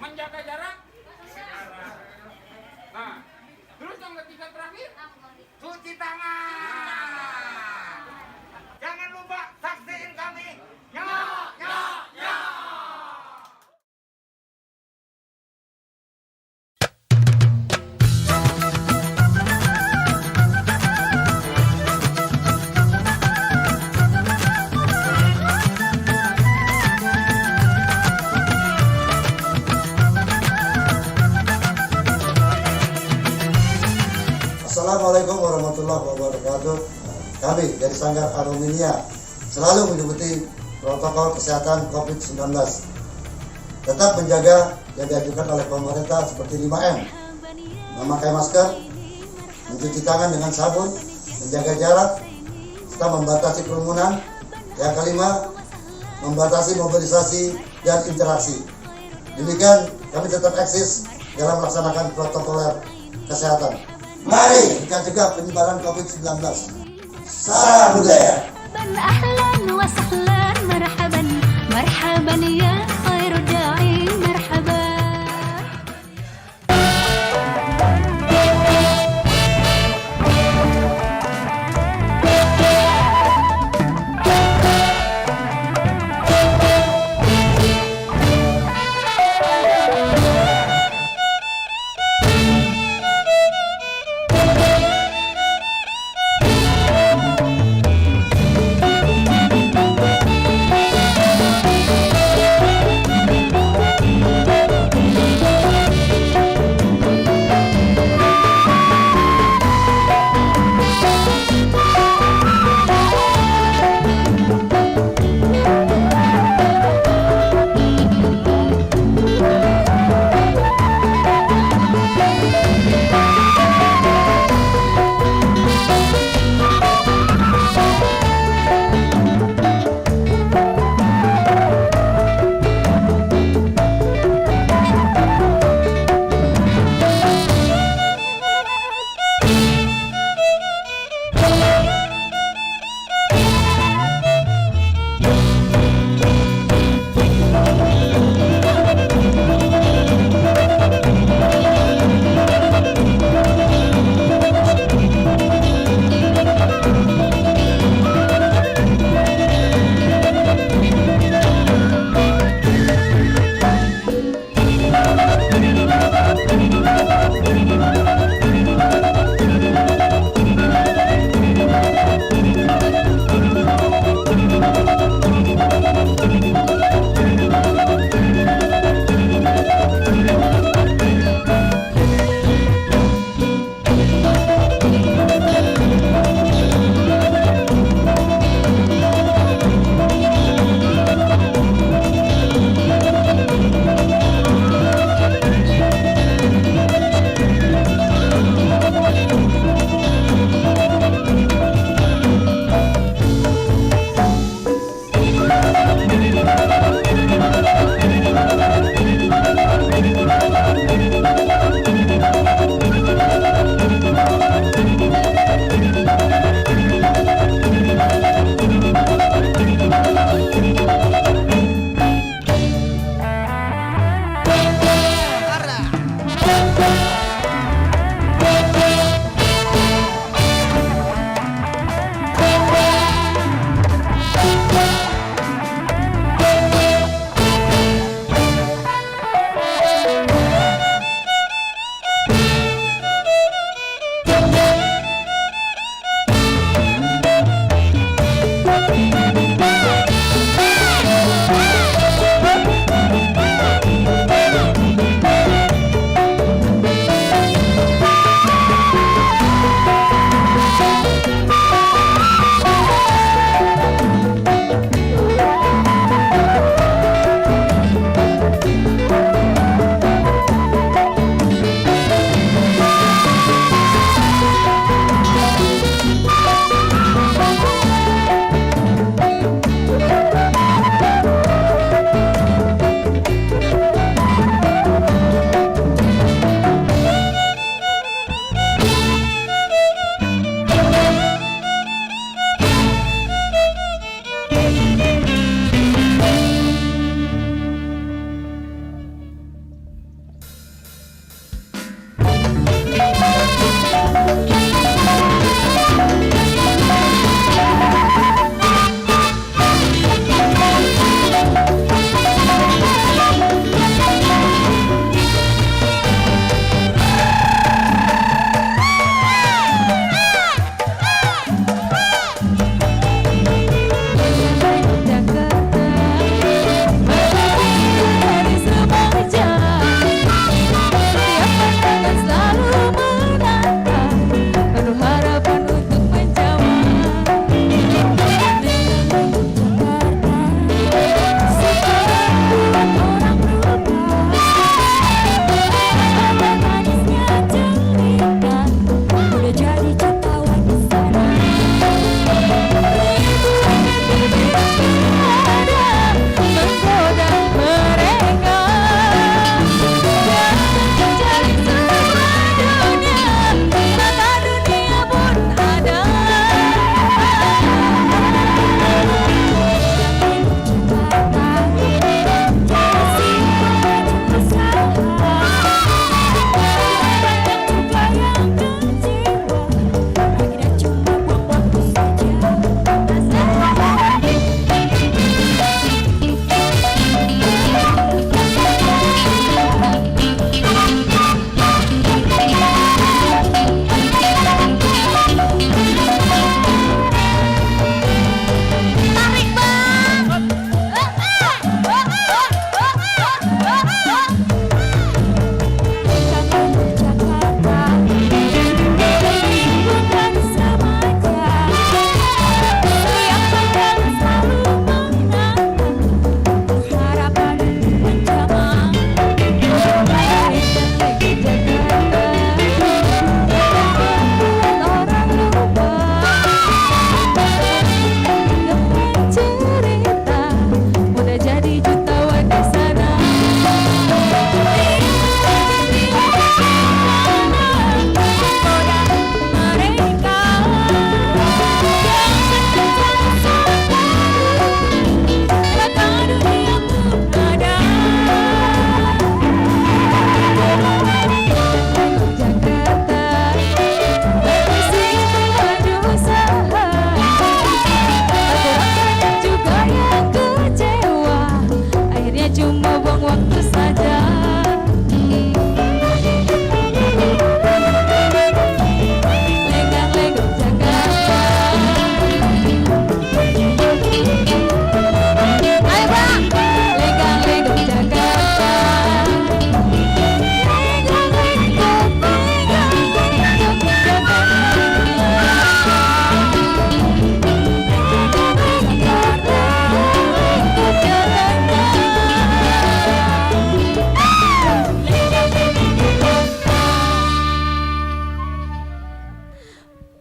menjaga jarak. Nah, terus yang ketiga terakhir, cuci tangan. Jangan lupa saksiin kami. Yo, yo, yo. Assalamualaikum warahmatullahi wabarakatuh. Kami dari Sanggar Anuminia selalu mengikuti protokol kesehatan COVID-19. Tetap menjaga yang dianjurkan oleh pemerintah seperti 5M. Memakai masker, mencuci tangan dengan sabun, menjaga jarak, serta membatasi kerumunan. Yang kelima, membatasi mobilisasi dan interaksi. Demikian kami tetap eksis dalam melaksanakan protokol kesehatan. Mari kita cegah penyebaran COVID-19. Salam budaya. أهلا وسهلا مرحبا مرحبا يا خير داعي مرحبا.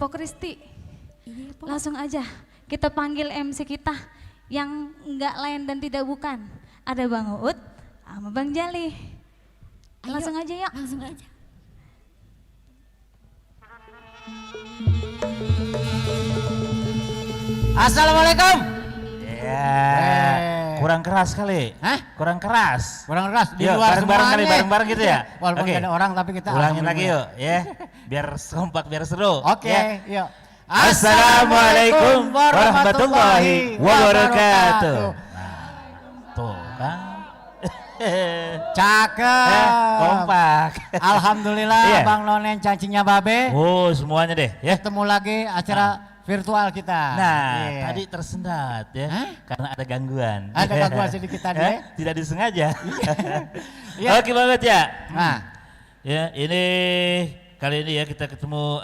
Pok Kristi, Iya, Pok. langsung aja kita panggil MC kita yang nggak lain dan tidak bukan. Ada Bang Uut sama Bang Jali. Ayo, Langsung aja yuk. Langsung aja. Assalamualaikum. Ya, kurang keras kali. Hah? Kurang keras. Kurang keras di Yuk, luar bareng-bareng kali, semuanya. bareng-bareng gitu ya. Walaupun Oke. nggak ada orang tapi kita Ulangin lagi alhamdulillah. yuk, ya. Biar kompak, biar seru. Oke, ya. yuk. Assalamualaikum warahmatullahi wabarakatuh. Nah, tuh kan. Cakep. Kompak. Alhamdulillah Iya. Bang Nonen cacingnya Babe. Oh, semuanya deh, ya. Ketemu lagi acara virtual kita. Nah, Iya. tadi tersendat ya, Hah? karena ada gangguan. Ada gangguan sedikit tadi, ya? Tidak disengaja. Iya. Oke banget ya. Nah, Ya, ini kali ini ya kita ketemu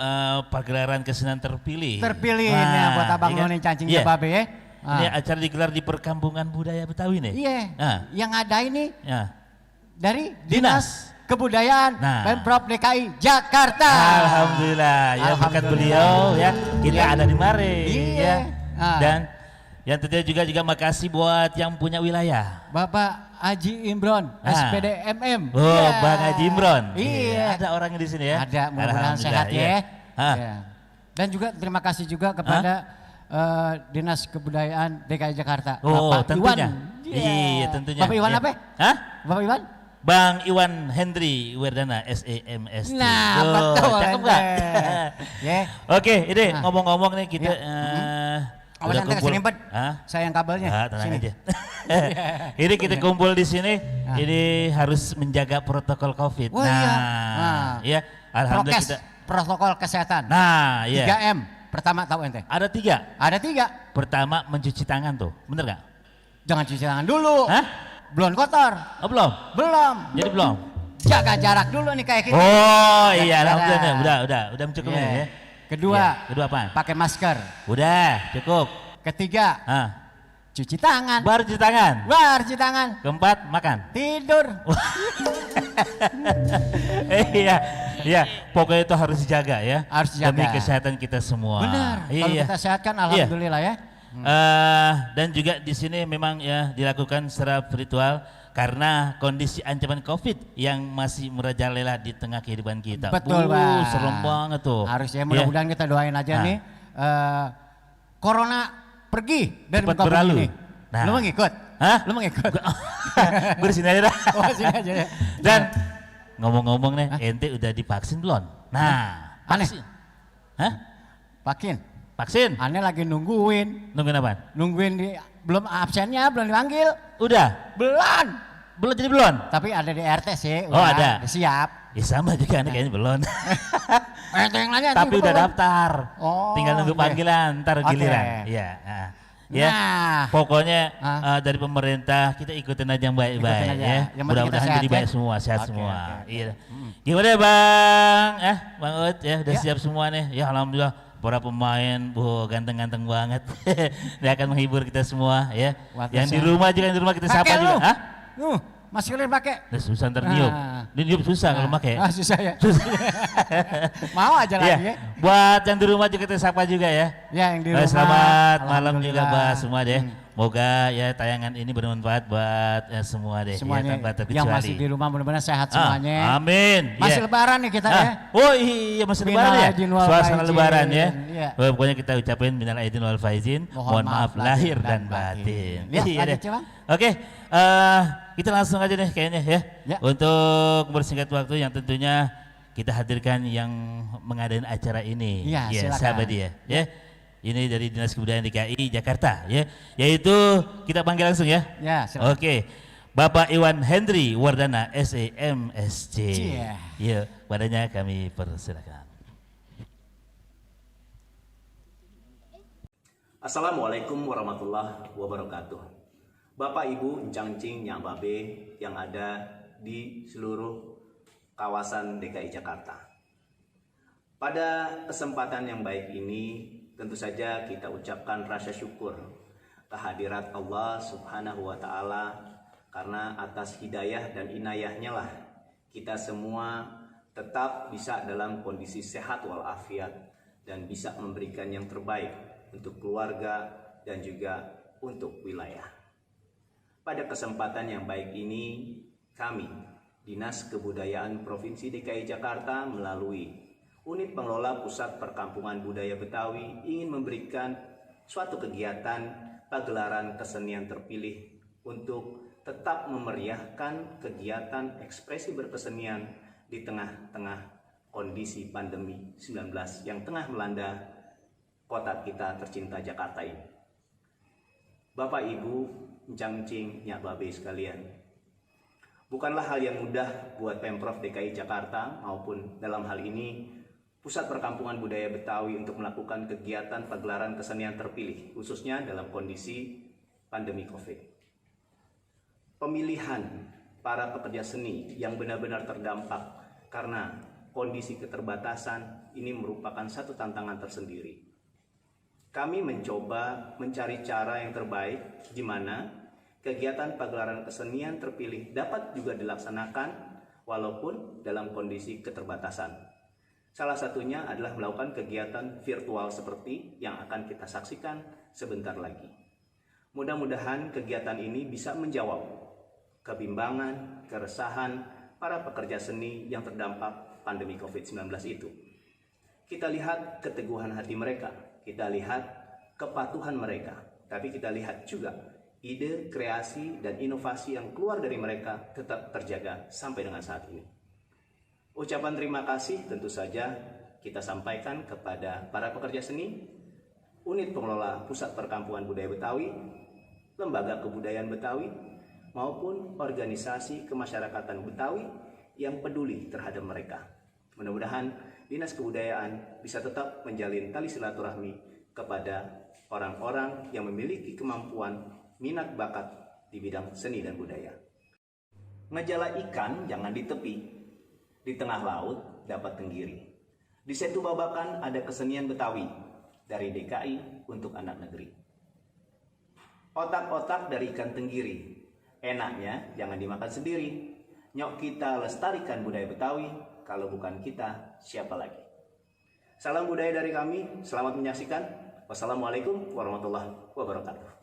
pagelaran kesenian terpilih. terpilih Wah, nih buat Abang iya kan? Nonen cacingnya Iya. Babe ya. Ini Ah. acara digelar di Perkampungan Budaya Betawi nih. Iya. Nah, Yang ada ini ya. dari Dinas. Kebudayaan Nah. Pemprov DKI Jakarta. Alhamdulillah ya berkat Alhamdulillah. beliau ya kita Iya. ada di mari Iya. ya. Ah. Dan yang tentunya juga makasih buat yang punya wilayah. Bapak Haji Imron, Ah. SPD MM. Oh, Iya. Bang Haji Imron. Iya. Ada orangnya di sini ya. Ada, mudah-mudahan Alhamdulillah, sehat iya. ya. Ah. Iya. Dan juga terima kasih juga kepada Dinas Kebudayaan DKI Jakarta. Oh, Bapak tentunya. Iwan. Iya, tentunya. Bapak Iwan Iya. apa? Hah? Bapak Iwan? Bang Iwan Hendri Werdana SEMST. Nah, Tuh, betul. Cakep nggak? Ya. Oke, ini Nah. ngomong-ngomong nih kita Ya. udah Awas nanti kumpul. keselimpet. Hah? Sayang kabelnya. Ah, tenang Sini. aja. Ini kita kumpul di sini, Ah. ini harus menjaga protokol COVID. Oh, iya. Nah, ya, alhamdulillah Prokes, kita. protokol kesehatan. Nah, iya. 3M. Pertama tahu ente? Ada 3. Ada 3. Pertama mencuci tangan tuh, bener nggak? Jangan cuci tangan dulu. Hah? Belum kotor. Oh, belum? Belum. Jadi belum? Jaga jarak dulu nih kayak kita. Oh Jaga iya, alhamdulillah. jarak. Udah mencukupi Iya. ya. Kedua, Iya, kedua apa? pakai masker. Udah, cukup. Ketiga, Ah, cuci tangan. baru cuci tangan. Cuci tangan. Keempat, makan. Tidur. Iya, iya. Pokoknya itu harus dijaga ya. Harus dijaga. Demi kesehatan kita semua. Benar. Kalau Iya. kita sehat kan alhamdulillah ya. Dan juga di sini memang ya dilakukan secara virtual karena kondisi ancaman COVID yang masih merajalela di tengah kehidupan kita. Betul, Bang. Serem banget tuh. Harus ya, Iya. mudah-mudahan kita doain aja Nah. nih. Corona pergi dari Cepat muka berlalu. bumi ini. Nah. Lu mau ngikut? Hah? Lu mau ngikut? Gue di sini aja dah. Oh, sini aja ya. Dan ngomong-ngomong nih, Hah? ente udah divaksin belum? Nah, Aneh. vaksin. Hah? Pakin. Vaksin? Aneh lagi nungguin. Nungguin apa? Nungguin di belum absennya, belum dipanggil. Udah? Belum. Belum jadi belum? Tapi ada di RT sih. Oh, ada. Udah siap. Ya sama juga nih kayaknya belum. Ente yang nanya. Tapi nih, udah belum. daftar. Oh, Tinggal nunggu oke. panggilan, ntar Oke. giliran. Iya. Nah, ya. Nah. Pokoknya Ah. dari pemerintah kita ikutin aja yang baik-baik Ikutin aja. ya. Yang penting kita Mudah-mudahan sehat, jadi ya. baik semua, sehat Oke, semua. oke. Iya. Gimana ya Bang? Bang Ut ya udah Ya. siap semua nih. Ya alhamdulillah para pemain ganteng-ganteng banget. Dia akan menghibur kita semua ya. Wah, Yang di bisa. rumah juga, yang di rumah kita sapa Pakai juga. lu. Hah? Maskerin pakai. Nah, susah ntar niup. Ah. Niup susah kalau pakai. Susah ya. Susah. Mau aja lagi Iya. ya. Buat yang di rumah juga kita sapa juga ya. Ya yang di rumah. Selamat malam juga alhamdulillah. buat semua deh. Moga ya tayangan ini bermanfaat buat semua deh. Semuanya ya, tanpa terkecuali. yang masih di rumah mudah-mudahan sehat semuanya. Amin. Masih Ya. lebaran nih kita ya. Oh iya masih Minal lebaran ya. aidin wal Suasana faizin. lebaran ya. Iya. Pokoknya kita ucapin minal aidin wal faizin. Mohon maaf lahir dan batin. Ya, Iya lanjut, deh. Bang. Oke, kita langsung aja deh kayaknya ya. Ya. Untuk bersingkat waktu yang tentunya kita hadirkan yang mengadain acara ini. Iya, Ya, silakan. sahabat dia. Ya. Ini dari Dinas Kebudayaan DKI Jakarta ya. Yaitu kita panggil langsung ya. Ya, silakan. Oke. Bapak Iwan Hendri Wardana SEMSC. Cie. Ya, padanya kami persilakan. Assalamualaikum warahmatullahi wabarakatuh. Bapak Ibu Encang Cing Nyak Babe yang ada di seluruh kawasan DKI Jakarta. Pada kesempatan yang baik ini tentu saja kita ucapkan rasa syukur kehadirat Allah Subhanahu wa taala karena atas hidayah dan inayahnya lah kita semua tetap bisa dalam kondisi sehat walafiat dan bisa memberikan yang terbaik untuk keluarga dan juga untuk wilayah. Pada kesempatan yang baik ini, kami, Dinas Kebudayaan Provinsi DKI Jakarta melalui Unit Pengelola Pusat Perkampungan Budaya Betawi ingin memberikan suatu kegiatan pagelaran kesenian terpilih untuk tetap memeriahkan kegiatan ekspresi berkesenian di tengah-tengah kondisi pandemi 19 yang tengah melanda kota kita tercinta Jakarta ini. Bapak, Ibu, Encang-encing, Nyak Babe sekalian, bukanlah hal yang mudah buat Pemprov DKI Jakarta maupun dalam hal ini Pusat Perkampungan Budaya Betawi untuk melakukan kegiatan pagelaran kesenian terpilih, khususnya dalam kondisi pandemi COVID. Pemilihan para pekerja seni yang benar-benar terdampak karena kondisi keterbatasan ini merupakan satu tantangan tersendiri. Kami mencoba mencari cara yang terbaik di mana kegiatan pagelaran kesenian terpilih dapat juga dilaksanakan walaupun dalam kondisi keterbatasan. Salah satunya adalah melakukan kegiatan virtual seperti yang akan kita saksikan sebentar lagi. Mudah-mudahan kegiatan ini bisa menjawab kebimbangan, keresahan para pekerja seni yang terdampak pandemi COVID-19 itu. Kita lihat keteguhan hati mereka, kita lihat kepatuhan mereka, tapi kita lihat juga ide, kreasi, dan inovasi yang keluar dari mereka tetap terjaga sampai dengan saat ini. Ucapan terima kasih tentu saja kita sampaikan kepada para pekerja seni, Unit Pengelola Pusat Perkampungan Budaya Betawi, Lembaga Kebudayaan Betawi, maupun organisasi kemasyarakatan Betawi yang peduli terhadap mereka. Mudah-mudahan Dinas Kebudayaan bisa tetap menjalin tali silaturahmi kepada orang-orang yang memiliki kemampuan, minat bakat di bidang seni dan budaya. Ngejala ikan jangan di tepi, di tengah laut dapat tenggiri. Di Setu Babakan ada kesenian Betawi dari DKI untuk anak negeri. Otak-otak dari ikan tenggiri, enaknya jangan dimakan sendiri. Nyok kita lestarikan budaya Betawi, kalau bukan kita siapa lagi. Salam budaya dari kami, selamat menyaksikan. Wassalamualaikum warahmatullahi wabarakatuh.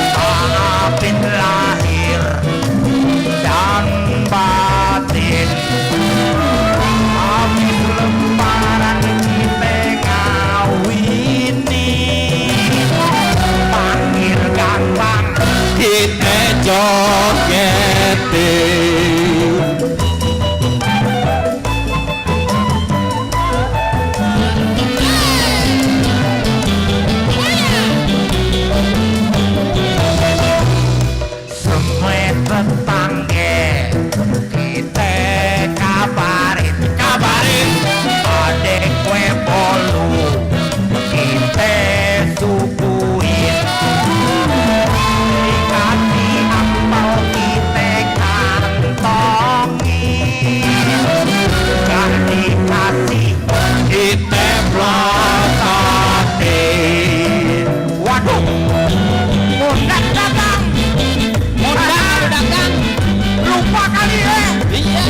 Maafin lahir dan batin, maafin lebaran kita ngawini, panggil gampang kita jogetin. Tetangga kita kabarin adek kue bolu kita suguhin, dikasih ampau kita kantongin, gak dikasih kita pelototin. Waduh, mundak datang, dagang lupa kali ya. Iya.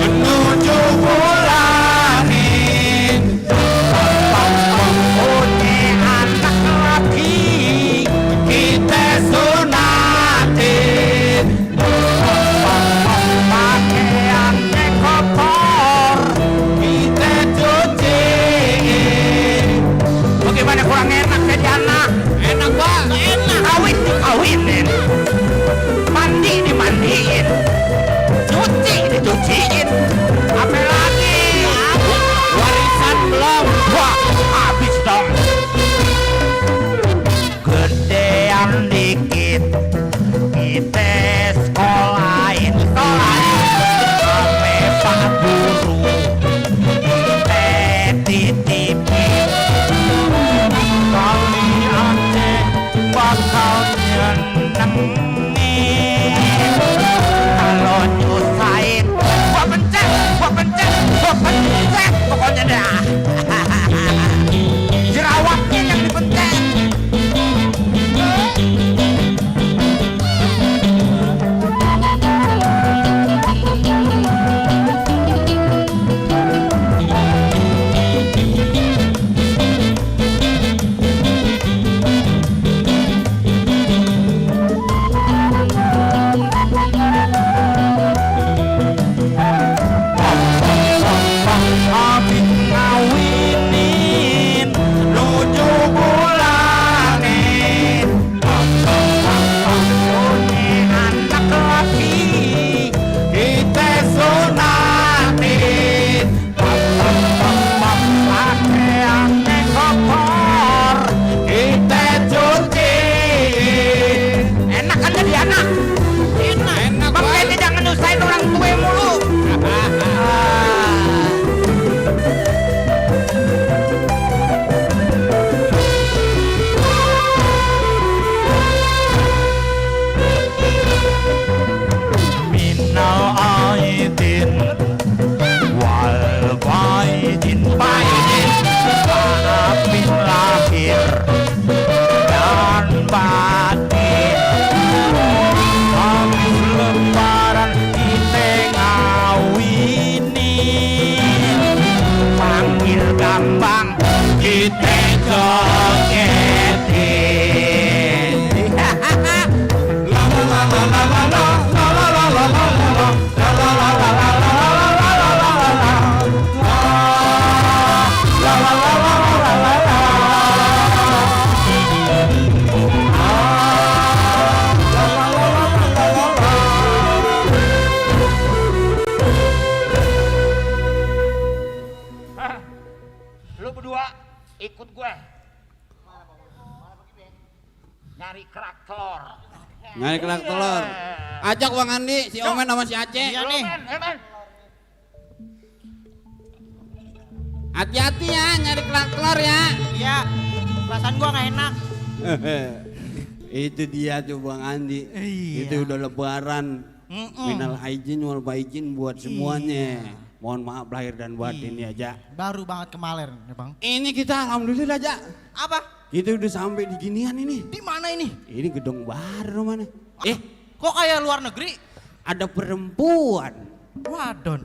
Menuju bulan Ite jogetin. La la la la la la la la la la la la la Lu berdua ikut gue. Nyari kerak telur. Nyari kerak telur. Ajak Bang Andi, si Omen sama si Aceh. Iya nih. Hati-hati ya nyari kerak telur ya. Iya, perasaan gua gak enak. Itu dia tuh Bang Andi. Iya. Itu udah lebaran. Minal aijin wal faizin buat semuanya. Mohon maaf lahir dan batin ya, Ja. Baru banget kemarin ya Bang. Ini kita alhamdulillah, Ja. Apa? Kita udah sampai di ginian ini. Di mana ini? Ini gedung baru mana? Kok kayak luar negeri? Ada perempuan. Wadon.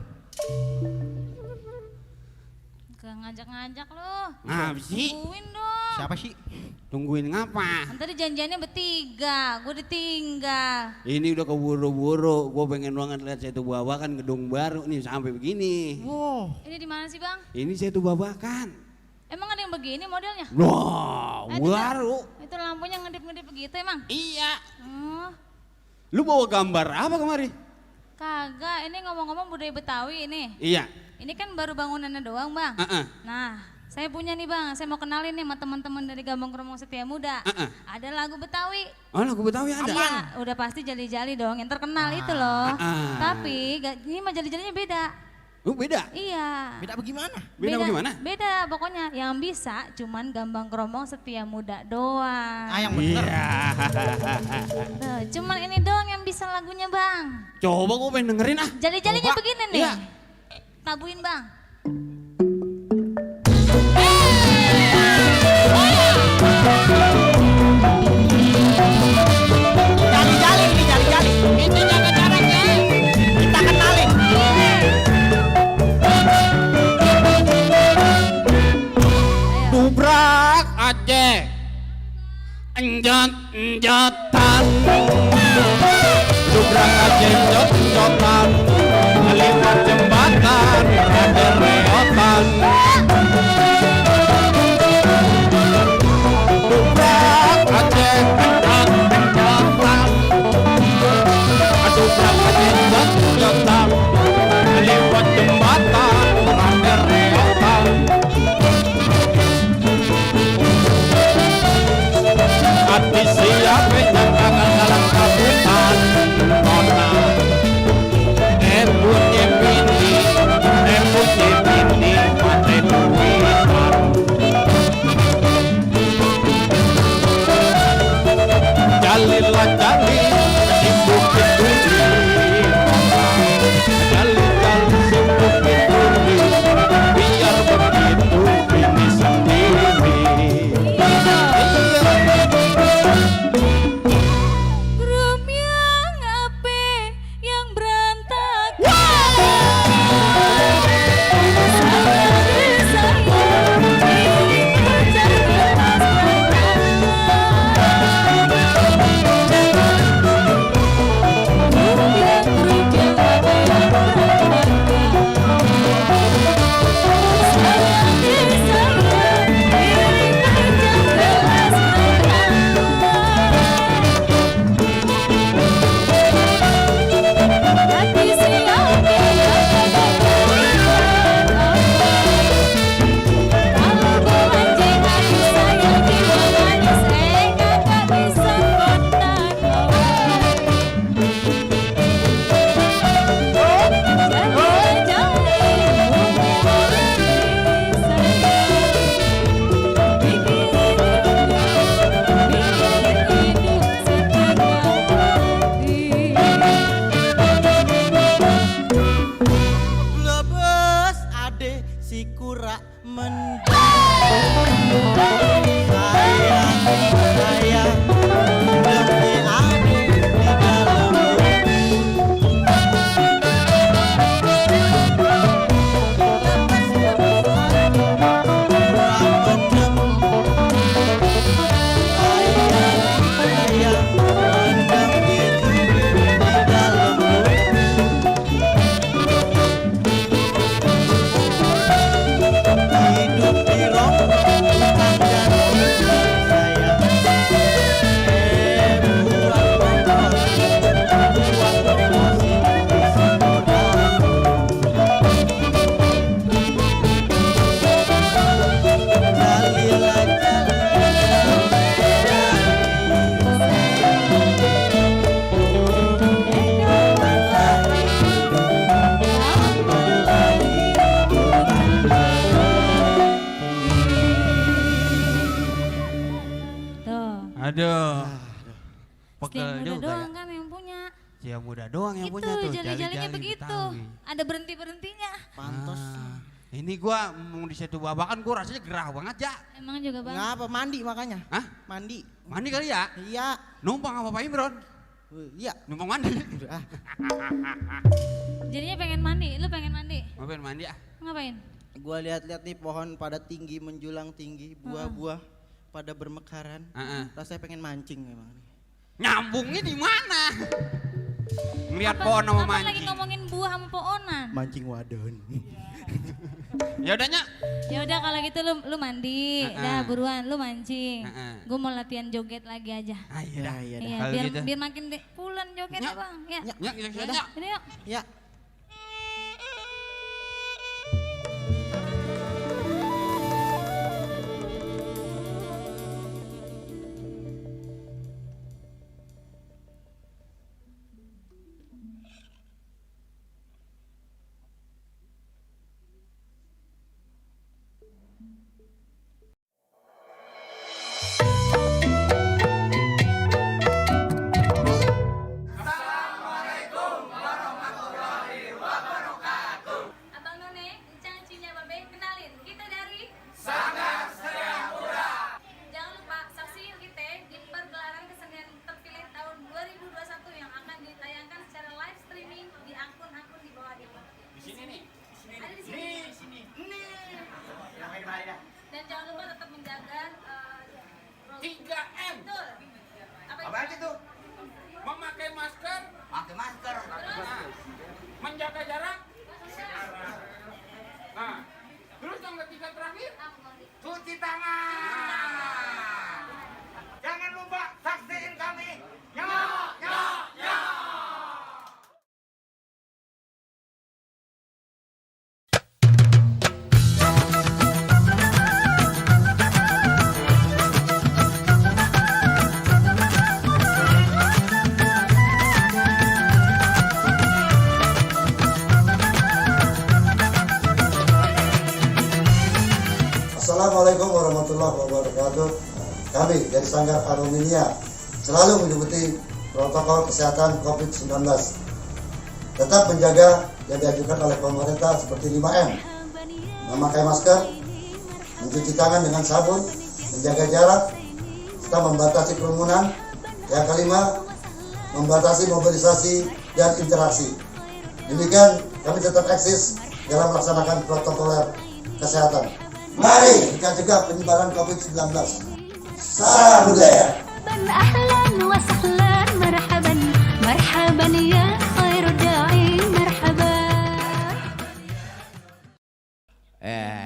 Gak ngajak-ngajak lo. Ngapa sih? Tungguin dong. Siapa sih? Tungguin ngapa? Kan tadi janjiannya bertiga, gue ditinggal. Ini udah keburu-buru, gue pengen banget lihat Setu Babakan gedung baru nih sampai begini. Wow. Ini di mana sih bang? Ini Setu Babakan. Emang ada yang begini modelnya? Wah, baru. Itu lampunya ngedip-ngedip begitu emang? Iya. Oh, Lu bawa gambar apa kemari? kagak, ini ngomong-ngomong budaya Betawi ini. Iya. Ini kan baru bangunannya doang bang. Nah, saya punya nih bang, saya mau kenalin nih sama teman-teman dari Gambang Kromong Setia Muda. Ada lagu Betawi. Oh, lagu Betawi ada? Iya, udah pasti jali-jali dong, yang terkenal itu loh. Tapi ini mah jali-jalinya beda. Oh, beda? Iya. Beda bagaimana? Beda bagaimana? Beda pokoknya, yang bisa cuman Gambang Kromong Setia Muda doang. Ah yang bener. Iya. Tuh, cuman ini doang yang bisa lagunya bang. Coba gue pengen dengerin ah. Jali-jalinya Coba. begini nih. Iya. Tabuin bang. Jali-jali ini jali-jali. Itu jaga jaraknya. Kita kenalin. Dubrak Aceh. Enjot-enjotan. Dubrak Aceh enjot-enjotan. Lewat jembatan ada reotan. Dubrak Aceh enjot-enjotan. Dubrak Aceh enjot-enjotan. Lewat jembatan ada reotan. Hati siapa yang kangen dalam kabutan kota. Punya bini, mati duitan. Jalilah jali di bukit duri. Jali-jali di bukit duri. Biar begitu bini sendiri. Grup yang ape yang berantakan. Lebes ade si kura sayang lebih ade di dalam kurang mendem Aduh. Istri Pegel yang muda juga doang ya. kan yang punya. Yang muda doang yang Gitu, punya tuh. jali-jalinya begitu. Betawi. Ada berhenti-berhentinya. Pantos. Ini gua mau di situ babakan gua rasanya gerah banget ya. Emang juga bang. Ngapa mandi makanya? Hah? Mandi. Mandi kali ya? Iya. Numpang sama Pak Imron. Iya. Numpang mandi. Ah, Jadinya pengen mandi, lu pengen mandi. Mau pengen mandi ah? Ngapain? gua lihat-lihat nih pohon pada tinggi menjulang tinggi, buah-buah pada bermekaran. Rasanya pengen mancing memang. Nyambungnya di mana? Ngeliat pohon sama Apa lagi mancing. ngomongin buah sama pohonan? Mancing wadon. Ya udahnya. Ya udah kalau gitu lu mandi, dah buruan lu mancing. Gue mau latihan joget lagi aja. Iya, iya. Iya, Kalau biar gitu. biar makin pulen jogetnya bang. Ya. Ya, ya, Udah, ini yuk. Ya. Abang None, Encang Cinya Babe, kenalin kita dari Sanggar Seria Muda. Jangan lupa saksiin kita di pergelaran kesenian terpilih tahun 2021 yang akan ditayangkan secara live streaming di akun-akun di bawah ini. Di sini nih. Ada di sini. Dan jangan lupa tetap menjaga 3M. Betul. Apa aja tuh? Memakai masker. Pakai masker. Menjaga jarak. Nah, terus yang ketiga terakhir, cuci tangan. Jangan lupa saksiin kami. Yo, yo, yo. Assalamualaikum warahmatullahi wabarakatuh. Kami dari Sanggar Anuminia selalu mengikuti protokol kesehatan COVID-19. Tetap menjaga yang dianjurkan oleh pemerintah seperti 5M. Memakai masker, mencuci tangan dengan sabun, menjaga jarak, serta membatasi kerumunan. Yang kelima, membatasi mobilisasi dan interaksi. Demikian kami tetap eksis dalam melaksanakan protokol kesehatan. Mari kita cegah penyebaran COVID-19. Salam budaya. أهلا وسهلا مرحبا مرحبا يا خير داعي مرحبا.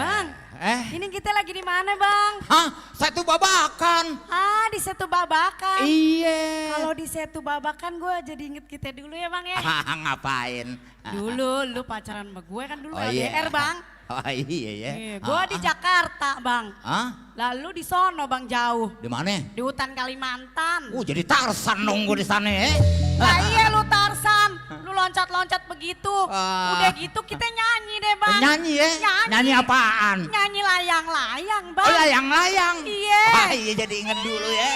Bang, ini kita lagi di mana bang? Hah? Satu babakan. Ah, di Setu Babakan. Iya. Kalau di Setu Babakan gue jadi inget kita dulu ya bang ya. Ngapain? Dulu lu pacaran sama gue kan dulu Oh, LDR iya. bang. Oh iya ya. Gue di Jakarta bang. Hah? Lalu di sono bang jauh. Di mana? Di hutan Kalimantan. Jadi Tarsan nunggu di sana ya. Nah iya lu Tarsan, lu loncat-loncat begitu. Udah gitu kita nyanyi deh bang. Nyanyi ya? Nyanyi apaan? Nyanyi layang-layang bang. Oh layang-layang. Iya. Wah iya jadi inget dulu ya.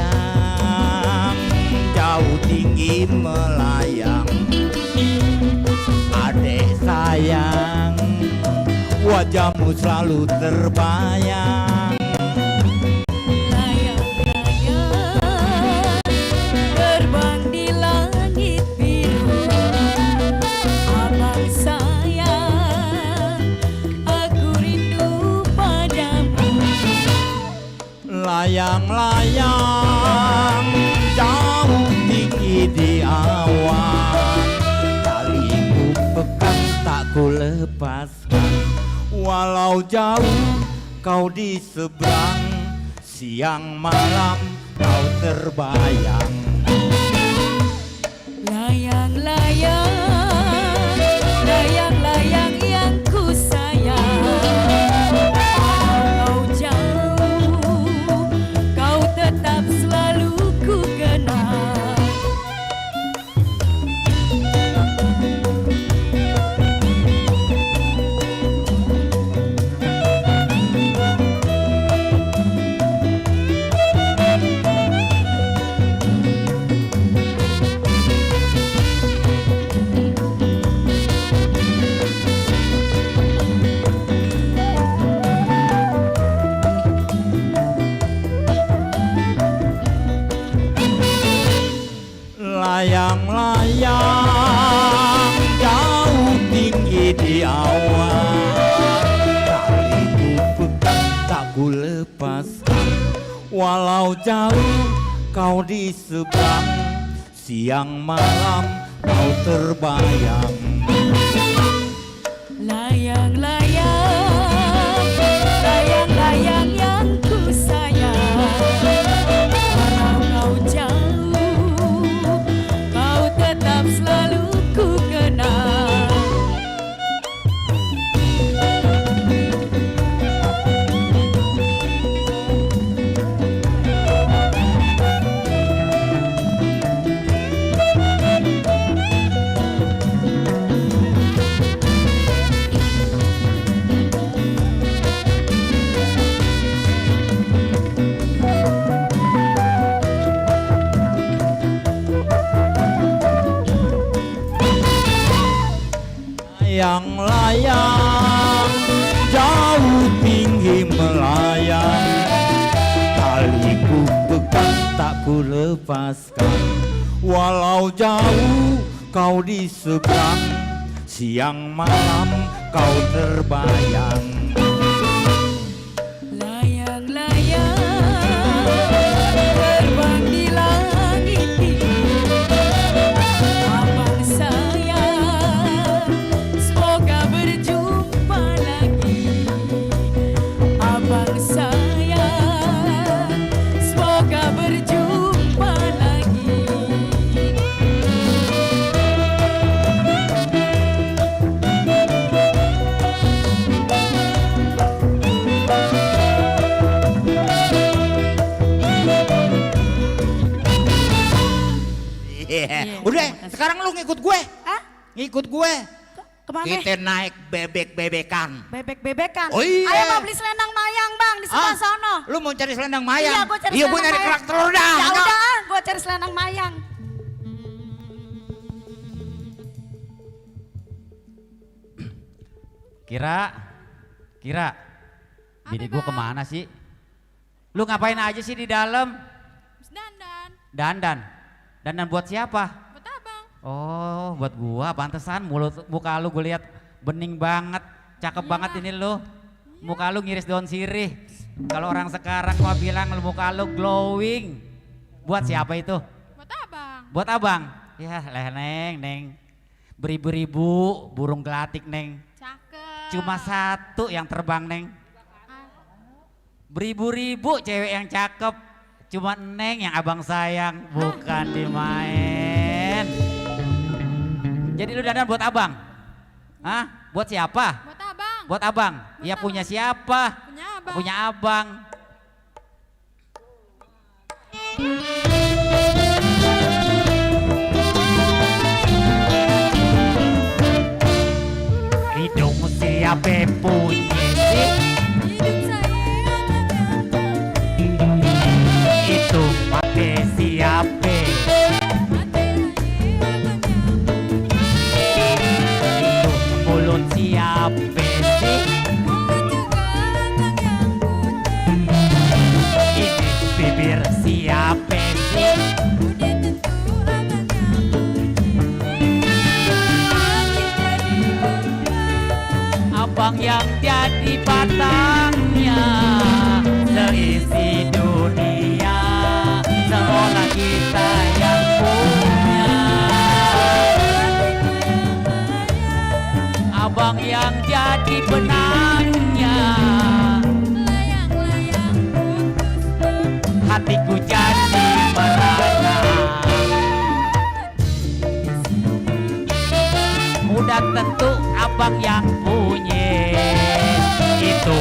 Layang-layang jauh tinggi melayang, adek sayang wajahmu selalu terbayang. Layang-layang terbang di langit biru. Abang sayang, aku rindu padamu. Layang-layang jauh tinggi di awan, taliku pegang tak ku lepaskan. Walau jauh kau di seberang, siang malam kau terbayang. Layang-layang, layang-layang yang ku sayang. Kau jauh, kau tetap selalu ku kenang. melayang jauh tinggi di awan, taliku pegang tak ku lepaskan, walau jauh kau di seberang, siang malam kau terbayang. Layang-layang, layang-layang yang ku sayang, walau kau jauh, kau tetap selalu ku kenang. Layang-layang jauh tinggi melayang, taliku pegang tak ku lepaskan, walau jauh kau di seberang, siang malam kau terbayang. Layang-layang terbang di langit tinggi, abang sayang semoga berjumpa lagi. Abang sayang semoga berjumpa lagi. Udah, sekarang lu ngikut gue. Hah? Ngikut gue. Kemana? Kita naik bebek-bebekan. Bebek-bebekan. Oh iya. Ayo mau beli selendang mayang bang di sebelah sono. Lu mau cari selendang mayang? Iya, gue cari Iya, gue selendang nyari mayang. kerak telur dah. Ya udah, gue cari selendang mayang. Kira, bini gue kemana sih? Lu ngapain aja sih di dalam? Dandan buat siapa? Buat abang. Oh, buat gua. Pantesan muka lu gue lihat bening banget, cakep banget ini lu. Muka lu ngiris daun sirih. Kalau orang sekarang gua bilang muka lu glowing. Buat siapa itu? Buat abang. Buat abang. Ya, neng. Beribu-ribu burung gelatik neng. Cakep. Cuma satu yang terbang neng. Beribu-ribu cewek yang cakep. Cuma neng yang abang sayang, bukan dimain. Jadi lu dandan buat abang? Hah? Buat siapa? Buat abang. Buat abang? Ya punya siapa? Punya abang. Punya abang. Hidung siapa punya sih? Itu mati siapa? Itu mulut siapa sih? Ini bibir siapa sih? Abang yang jadi batangnya seisi dunia, seolah kita yang punya. Abang yang jadi benangnya, hatiku jadi merana. Udah tentu abang yang punya. Itu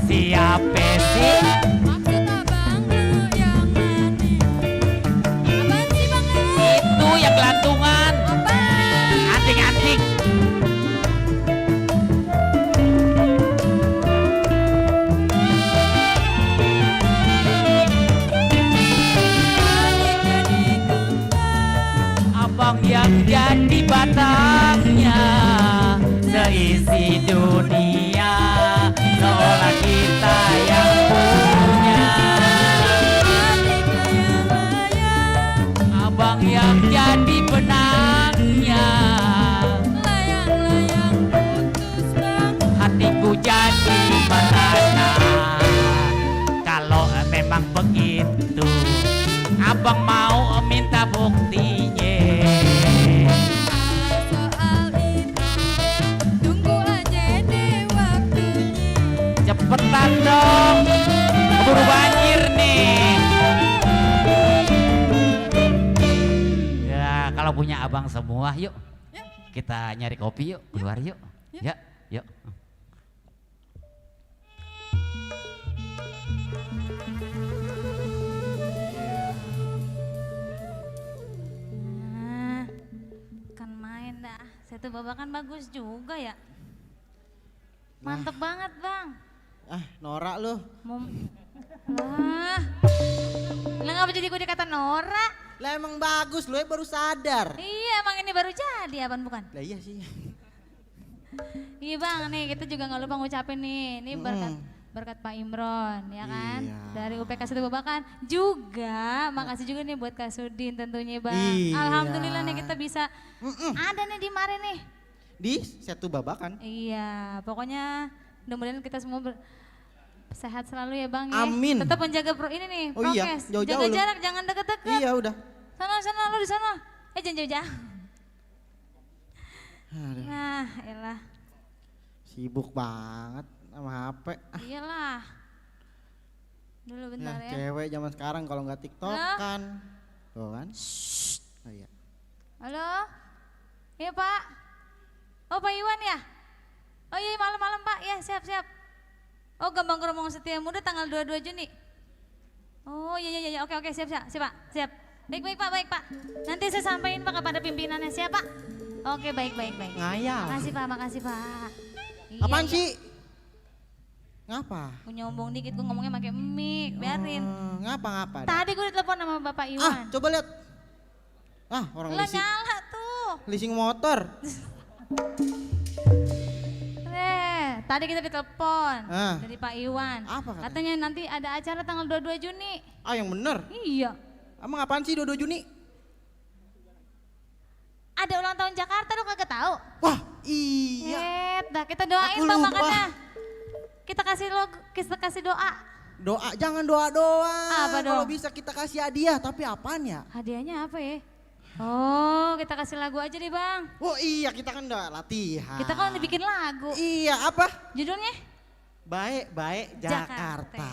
siapa sih? Maksud abang lu yang mana? Apaan sih bang? Itu yang gelantungan. Anting-anting. Abang yang jadi batangnya seisi dunia, seolah kita yang punya. Abang yang jadi benang kalau punya abang semua, yuk. Kita nyari kopi yuk, keluar yuk. Ya, yuk. Kan main dah. Satu babakan bagus juga ya. Mantep banget bang. Norak lu. Wah. Lah ngapa jadi gue dikata norak? Lah emang bagus, lu baru sadar. Iya emang ini baru jadi apaan bukan? Lah iya sih. Iya bang nih kita juga gak lupa ngucapin nih. Ini berkat Pak Imron ya kan. Iya. Dari UPK Satu Babakan. Juga makasih juga nih buat Kak Sudin tentunya bang. Iya. Alhamdulillah nih kita bisa ada nih di Mare nih. Di Satu Babakan. Iya pokoknya mudah-mudahan kita semua sehat selalu ya bang ya. Amin. Tetap menjaga ini nih Oh iya, prokes. jauh-jauh Jaga lu. jarak jangan deket-deket. Iya udah. Sana lu di sana. Jangan jauh-jauh. Aduh. Nah elah. Sibuk banget sama HP. Iyalah. Dulu bentar ya. Cewek zaman sekarang kalau nggak TikTok kan. Tuh kan. Oh iya. Halo? Iya Pak? Oh Pak Iwan ya? Oh iya malam-malam Pak, ya siap-siap. Oh Gambang Kromong Setia Muda tanggal 22 Juni. Oh iya, oke siap Pak, siap. Baik Pak. Nanti saya sampaikan Pak kepada pimpinannya, siap Pak? Oke baik. Ngayal. Makasih Pak. Apaan sih? Ngapa? Gue nyombong dikit, gue ngomongnya pakai mic, biarin. Ngapa? Tadi gue ditelepon sama Bapak Iwan. Coba lihat. Orang Lah leasing. nyala tuh. Leasing motor. Tadi kita ditelepon dari Pak Iwan. Apa katanya? Katanya nanti ada acara tanggal 22 Juni. Yang bener? Iya. Emang apaan sih 22 Juni? Ada ulang tahun Jakarta lu kagak tahu? Wah, iya. Dah kita doain Aku bang lupa. makanya. Kita kasih doa. Doa, jangan doa doang. Apa dong? Kalau bisa kita kasih hadiah, tapi apaan ya? Hadiahnya apa ya? Oh, kita kasih lagu aja deh bang. Oh iya, kita kan udah latihan. Kita kan dibikin lagu. Iya, apa? Judulnya? Baik Jakarta.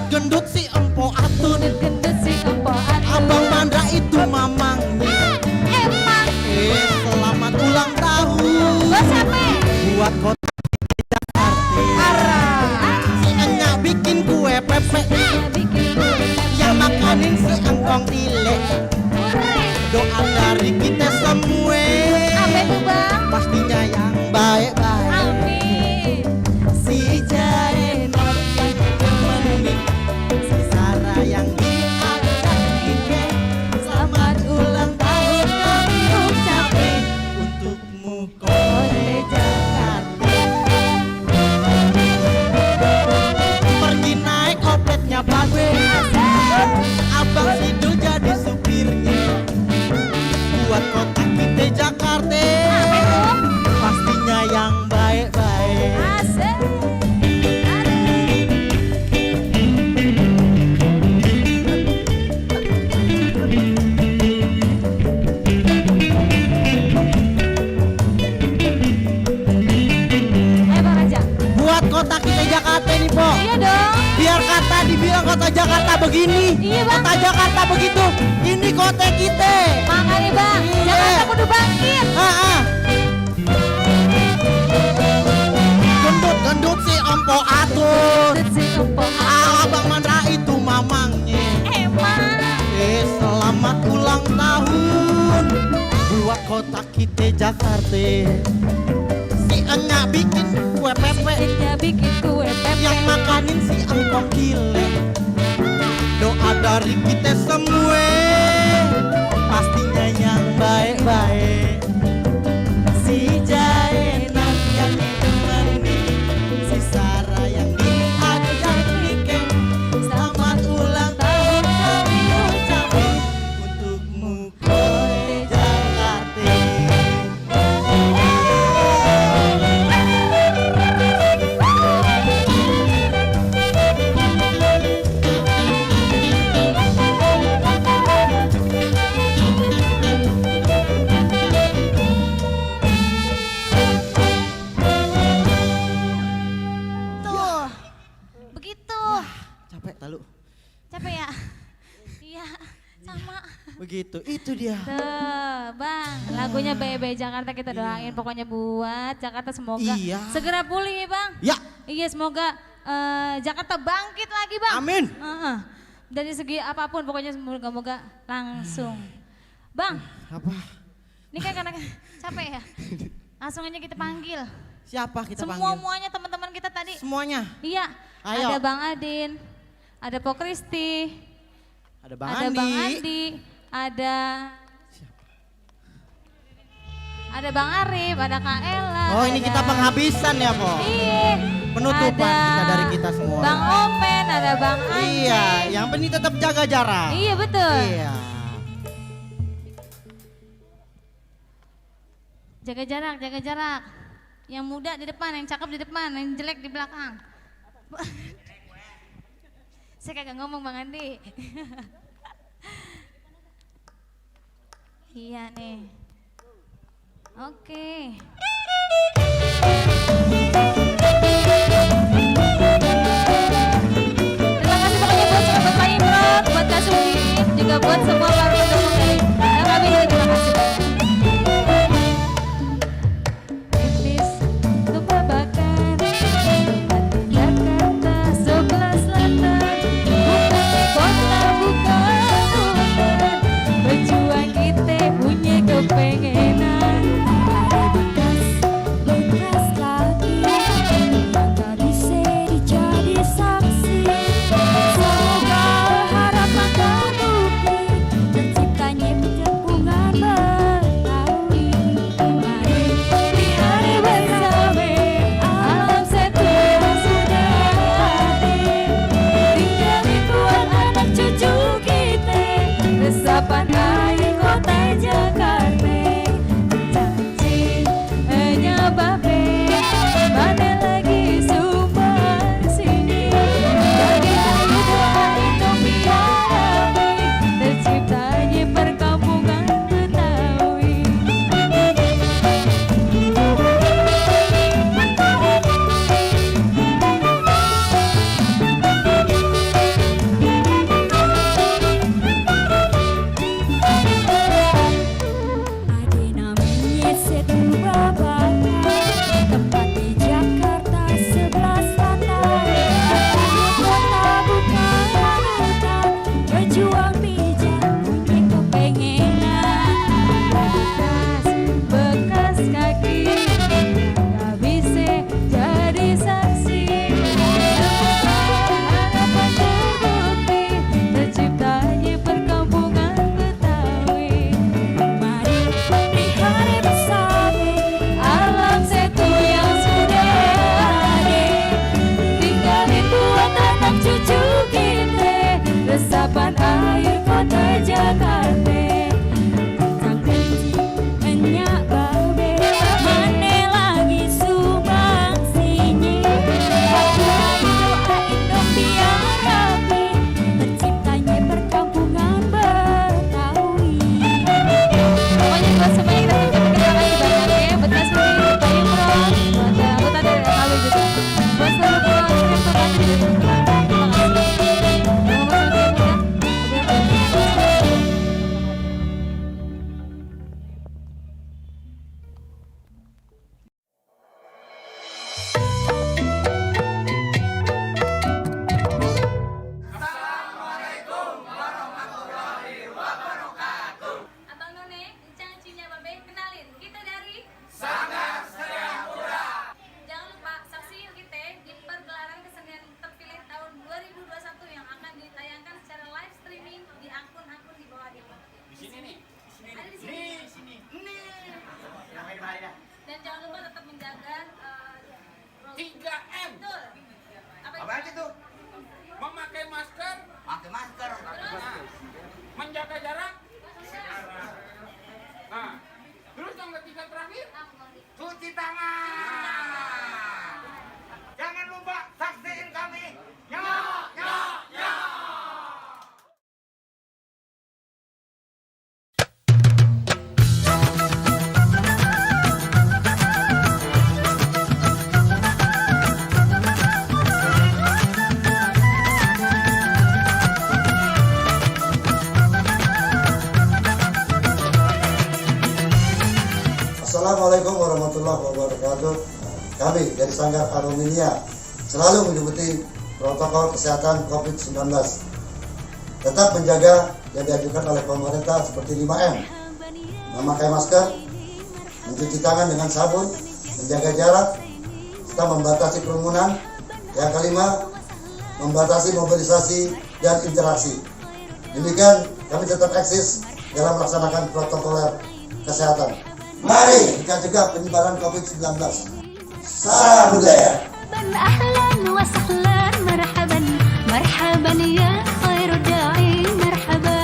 Gendut si empo atun. Abang Mandra itu mamangnya. Emang. Selamat ulang tahun. Buat kota Jakarta. Si Enya bikin kue pepe. Yang makanin si engkong tile. Doa dari kita semua. Apa itu bang? Pastinya yang baik-baik. Amin. Si Jainot yang menik, si Sarah yang diajak Ike. Selamat ulang tahun kami ucapin untukmu kota Jakarta. Pergi naik opletnya babe, Abang Sidul jadi supirnya. Buat kota kita Jakarta, pastinya yang baik-baik. Asik. Ayo Bang Raja. Buat kota kita Jakarta nih, Po. Iya dong. Biar kata dibilang kota Jakarta begini, Iya, Bang. kota Jakarta begitu. Ini kota kita. Makanya bang, Iya. Jakarta kudu bangkit. Gendut si empo atun. Abang Mandra itu mamangnya. Emang. Selamat ulang tahun buat kota kita Jakarta. Si Enya bikin kue pepe. Yang makanin si engkong gile. Doa dari kita semua, pastinya yang baik-baik. Si Jainat yang menik, si Sarah yang diajak Nike. Selamat ulang tahun kami ucapin untukmu kota Jakarta. Sama. Begitu, itu dia. Tuh, Bang, lagunya BB Jakarta kita doain pokoknya buat Jakarta semoga Iya. segera pulih ya, Bang. Ya. Iya, semoga Jakarta bangkit lagi, Bang. Amin. Dari segi apapun pokoknya semoga langsung. Bang. Apa? Ini kan karena capek ya. Langsung aja kita panggil. Siapa kita panggil? Semuanya teman-teman kita tadi. Semuanya? Iya. Ayo. Ada Bang Adin, ada Po Kristi, Ada Bang ada Andi. Bang Andi, ada Bang Arif, ada Kak Ella. Oh, ini kita penghabisan ya, Po? Iya. Penutupan Ada kita dari kita semua. Bang Omen, ada Bang Anjay. Iya, yang penting tetap jaga jarak. Iya, betul. Iya. Jaga jarak, jaga jarak. Yang muda di depan, yang cakep di depan, yang jelek di belakang. Saya kagak ngomong Bang Andi. Iya nih. Oke. Terima kasih pokoknya buat sahabat Pak Imron, buat Kak Sugi, juga buat semua para pendukung dari LKB juga terima kasih. Tipis lupa bakar, Jakarta sebelah selatan, bukan kota bukan hutan, berjuang kita punya kepengenan. Ada bekas lagi yang tak bisa dijadi saksi. Semoga harapan terbukti, terciptanya perkampungan Betawi. Mari di hari bersama, alam setua sudah hadir. Tinggalin buat anak cucu kita, resapan air kota Jakarta. Janji hanya babe, mana lagi sumpah sini. Bagi ayu doa Indonesia Rabi, terciptanya perkampungan Betawi. Ada namanya Setu Babakan, tempat di Jakarta sebelah selatan. Kota bukan hutan, berjuang bijak punya kepengenan. Bekas kaki, gak bisa jadi saksi. Harapan terbukti, terciptanya perkampungan Betawi. Mari di hari bersama, alam setu yang sudah hadir. Tinggalin buat anak cucu kita, resapan air kota Jakarta. Tentang janji hanya babe, mana lagi sumbang sini. Bagi ayu doa Indonesia Rabi, terciptanya perkampungan Betawi. Pokoknya buat semuanya kita ucapkan terima kasih banyak ya. Buat Kak Sugi, Pak Imron, buat anggota dari LKB juga. Buat seluruh direktur kami juga terima kasih. Terima kasih ya. Abang None, Encang Cinya Babe, kenalin kita dari Sanggar Setia Muda. Jangan lupa saksiin kita di pergelaran kesenian terpilih tahun 2021 yang akan ditayangkan secara live streaming di akun-akun di bawah ini. Di sini nih. Ada di sini. Dan jangan lupa tetap menjaga 3M. Betul. Apa aja tuh? Memakai masker. Pakai masker. Menjaga jarak. Nah, terus yang ketiga terakhir, cuci tangan. Jangan lupa saksiin kami. Ya, ya, ya. warahmatullahi wabarakatuh. Kami dari Sanggar Anuminia selalu mengikuti protokol kesehatan COVID-19. Tetap menjaga yang dianjurkan oleh pemerintah seperti 5M. Memakai masker, mencuci tangan dengan sabun, menjaga jarak, serta membatasi kerumunan. Yang kelima, membatasi mobilisasi dan interaksi. Demikian kami tetap eksis dalam melaksanakan protokol kesehatan. Mari kita cegah penyebaran COVID-19. Salam budaya. أهلا وسهلا مرحبا مرحبا يا خير داعي مرحبا.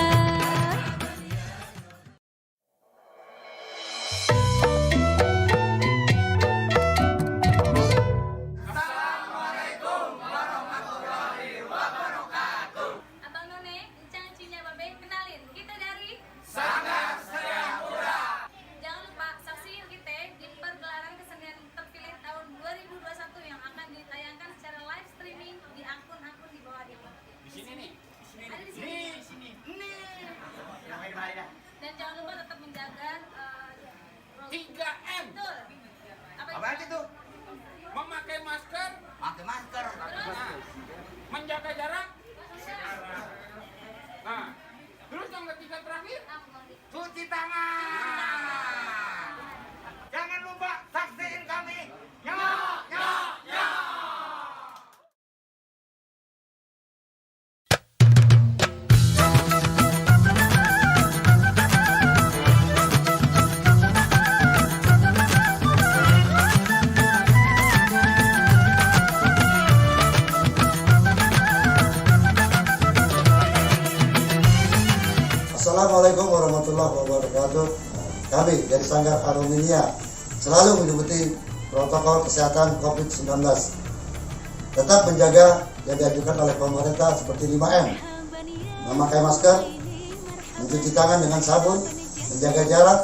Abang None, Encang Cinya Babe, kenalin kita dari Sanggar Setiapura. Jangan lupa saksiin kita di pergelaran kesenian terpilih tahun 2021 yang akan ditayangkan secara live streaming di akun-akun di bawah ini. Di sini nih. Ada di sini. Dan jangan lupa tetap menjaga 3M. Betul. Apa itu? Memakai masker. Pakai masker. Nah, menjaga jarak. Nah, terus yang ketiga terakhir, cuci tangan. Jangan lupa saksiin kami. Ya, ya, ya. Assalamualaikum warahmatullahi wabarakatuh. Kami dari Sanggar Anuminia selalu mengikuti protokol kesehatan COVID-19. Tetap menjaga yang dianjurkan oleh pemerintah seperti 5M. Memakai masker, mencuci tangan dengan sabun, menjaga jarak,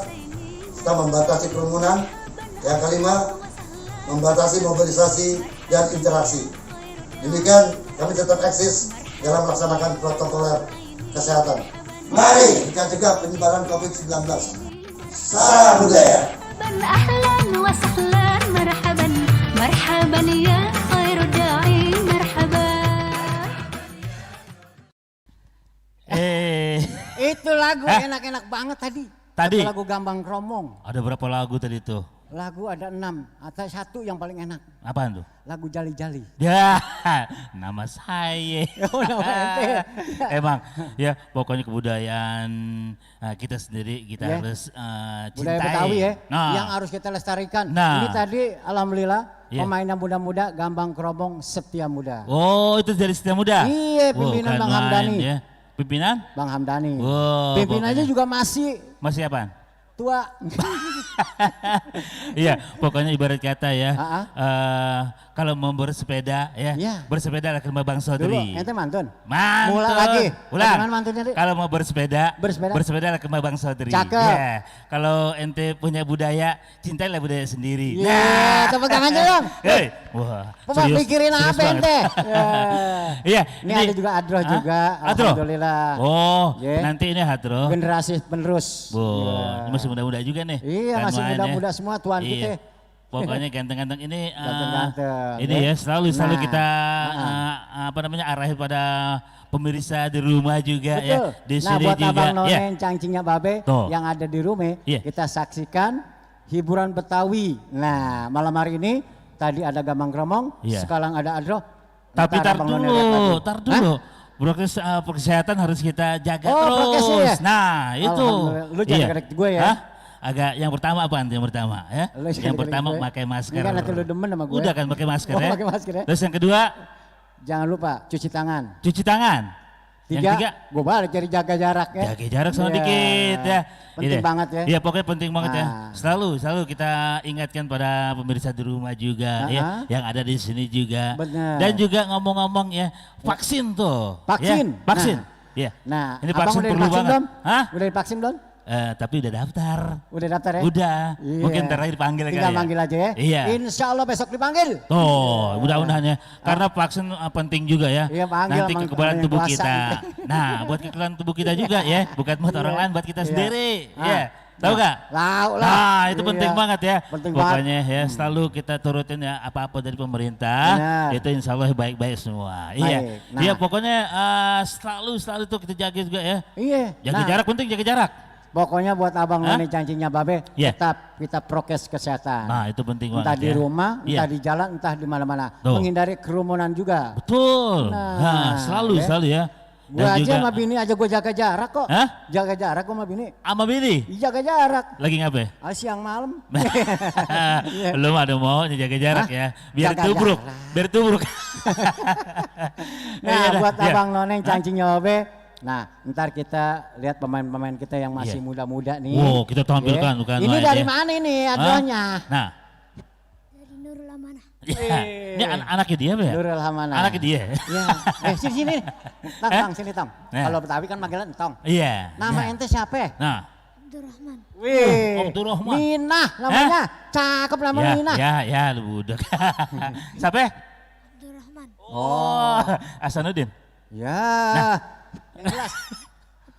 serta membatasi kerumunan. Yang kelima, membatasi mobilisasi dan interaksi. Demikian kami tetap eksis dalam melaksanakan protokol kesehatan. Mari kita cegah penyebaran COVID-19. Salam budaya. أهلا وسهلا مرحبا مرحبا يا خير داعي مرحبا. Itu lagu enak-enak banget tadi. Tadi? Itu lagu Gambang Kromong. Ada berapa lagu tadi tuh? Lagu ada 6, atau satu yang paling enak. Apaan tuh? Lagu Jali-Jali. Ya, nama saya. Oh, nama ente. Emang, ya pokoknya kebudayaan kita sendiri kita Ya. harus Budaya cintai. Betawi ya, Nah, yang harus kita lestarikan. Nah. Ini tadi alhamdulillah Iya. pemainnya muda-muda Gambang Kromong Setia Muda. oh itu dari Setia Muda? Iya, pimpinan keren Bang main, Hamdani. Ya. Pimpinan? Bang Hamdani. Wow, Pimpinannya pokoknya. juga masih Masih apaan? tua. Iya, pokoknya ibarat kata ya, Ah, kalau mau bersepeda ya, Iya. bersepeda ke rumah Bang Dulu, Sodri. ente mantun. Mantun. Mulai lagi. Ulang. Bagaimana mantunnya, Dik? Kalau mau bersepeda, Bersepeda? ke rumah Bang Sodri. Cakep. Ya. Kalau ente punya budaya, cintailah budaya sendiri. Iya, tepuk tangan aja dong. Hei, wah. Papa pikirin serius apa banget. ente? Ya. Iya. Ini ada juga Adro Hah? juga, Adro? alhamdulillah. Oh, Ya. nanti ini Hadro. Generasi penerus. Oh, Ya. ini masih muda-muda juga nih. Iya, kan masih mainnya. muda-muda semua tuan Iya. kita. Pokoknya ganteng-ganteng ini Ganteng-ganteng, ini ya. ya selalu Nah, kita apa namanya arahin pada pemirsa di rumah juga Betul. ya. Di Nah sini buat juga abang ya. nonen, cangcingnya babe Tuh. yang ada di rumah, Iya. kita saksikan hiburan Betawi. Nah malam hari ini tadi ada Gambang Kromong, Iya. sekarang ada Adro. Tapi Ntar tar Abang None lihat dulu, lagi. tar Hah? dulu. Prokes kesehatan harus kita jaga Oh, terus. prokesnya ya? Nah, itu. Alhamdulillah. Lu jangan kedek gue ya. Hah? Agak yang pertama apaan tuh yang pertama ya? Lu jangan Yang kedek pertama gue. pakai masker. Ini kan nanti lu demen sama gue. Udah kan pakai masker Oh, ya. pakai masker ya. Terus yang kedua Jangan lupa cuci tangan. cuci tangan. Yang tiga gue balik jadi jaga jarak ya. jaga jarak sama Iya. dikit ya. Penting Iya. banget ya. Iya pokoknya penting banget ya. Nah. Selalu kita ingatkan pada pemirsa di rumah juga ya, yang ada di sini juga. Benar. Dan juga ngomong-ngomong ya, vaksin tuh. Vaksin? Ya, vaksin. Iya. Nah, Ini abang vaksin udah perlu divaksin banget. belum? Hah? Udah divaksin belum? Tapi udah daftar. Udah daftar ya? Udah. Iya. Mungkin terakhir dipanggil kali Tinggal ya. manggil aja ya. Iya. Insya Allah besok dipanggil. Tuh, mudah-mudahan ya. Karena vaksin penting juga ya. Iya, panggil Nanti emang kekebalan yang tubuh kuasa. kita. Nah, buat kekebalan tubuh kita juga ya. Bukan buat orang Iya. lain, buat kita Iya. sendiri. Ah. Ya. Tahu gak? Tahu lah. Nah itu Iya. penting banget ya. Penting Pokoknya ya selalu kita turutin ya apa-apa dari pemerintah. Benar. Itu insya Allah baik-baik semua. Iya. Nah. Iya pokoknya selalu tuh kita jaga juga ya. Iya. Jaga jarak penting, jaga jarak. Pokoknya buat abang Hah? noni cancingnya babe, Iya. tetap kita prokes kesehatan. Nah itu penting banget Entah di ya. rumah, Iya. entah di jalan, entah di mana-mana. Tuh. Menghindari kerumunan juga. Betul. Nah, Nah, selalu ya. Gue aja sama bini aja gue jaga jarak kok. Hah? Jaga jarak gue sama bini. Sama bini? Jaga jarak. Lagi ngapain? Siang malam. Belum ada mau jaga jarak ya. Biar Jaga tubruk. jarak. Biar tubruk. Nah Iya, buat iya. abang noneng cancingnya babe. Nah, ntar kita lihat pemain-pemain kita yang masih Iya. muda-muda nih. Wow, kita tampilkan Iya. bukan Ini main dari ya. mana ini adohnya? Nah. Dari Nurul Amanah. Ya. Ini anaknya dia apa ya? Nurul Hamana. Anaknya dia. Iya. Sini. Tang, sini Tang. Nah. Kalau Betawi kan manggilnya Entong. Iya. Nama Nah. ente siapa? Nah. Abdurrahman. Wih. Abdurrahman. Minah namanya. Cakep nama Minah. Ya, lu budak. Siapa? Abdurrahman. Oh, Hasanuddin. Ya. Nah. Yang jelas.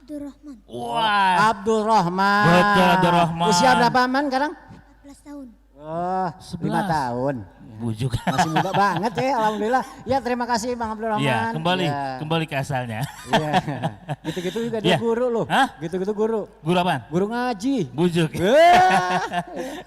Abdurrahman. Wah. Abdurrahman. Betul, Abdurrahman. Usia berapa man sekarang? 14 tahun. Oh, 5 11. tahun. Bujuk. Masih muda banget ya, alhamdulillah. Ya terima kasih Bang Abdurrahman. Iya, Ya. kembali ke asalnya. Iya. Gitu-gitu juga dia Iya. guru loh. Hah? Gitu-gitu guru. Guru apaan? Guru ngaji. Bujuk.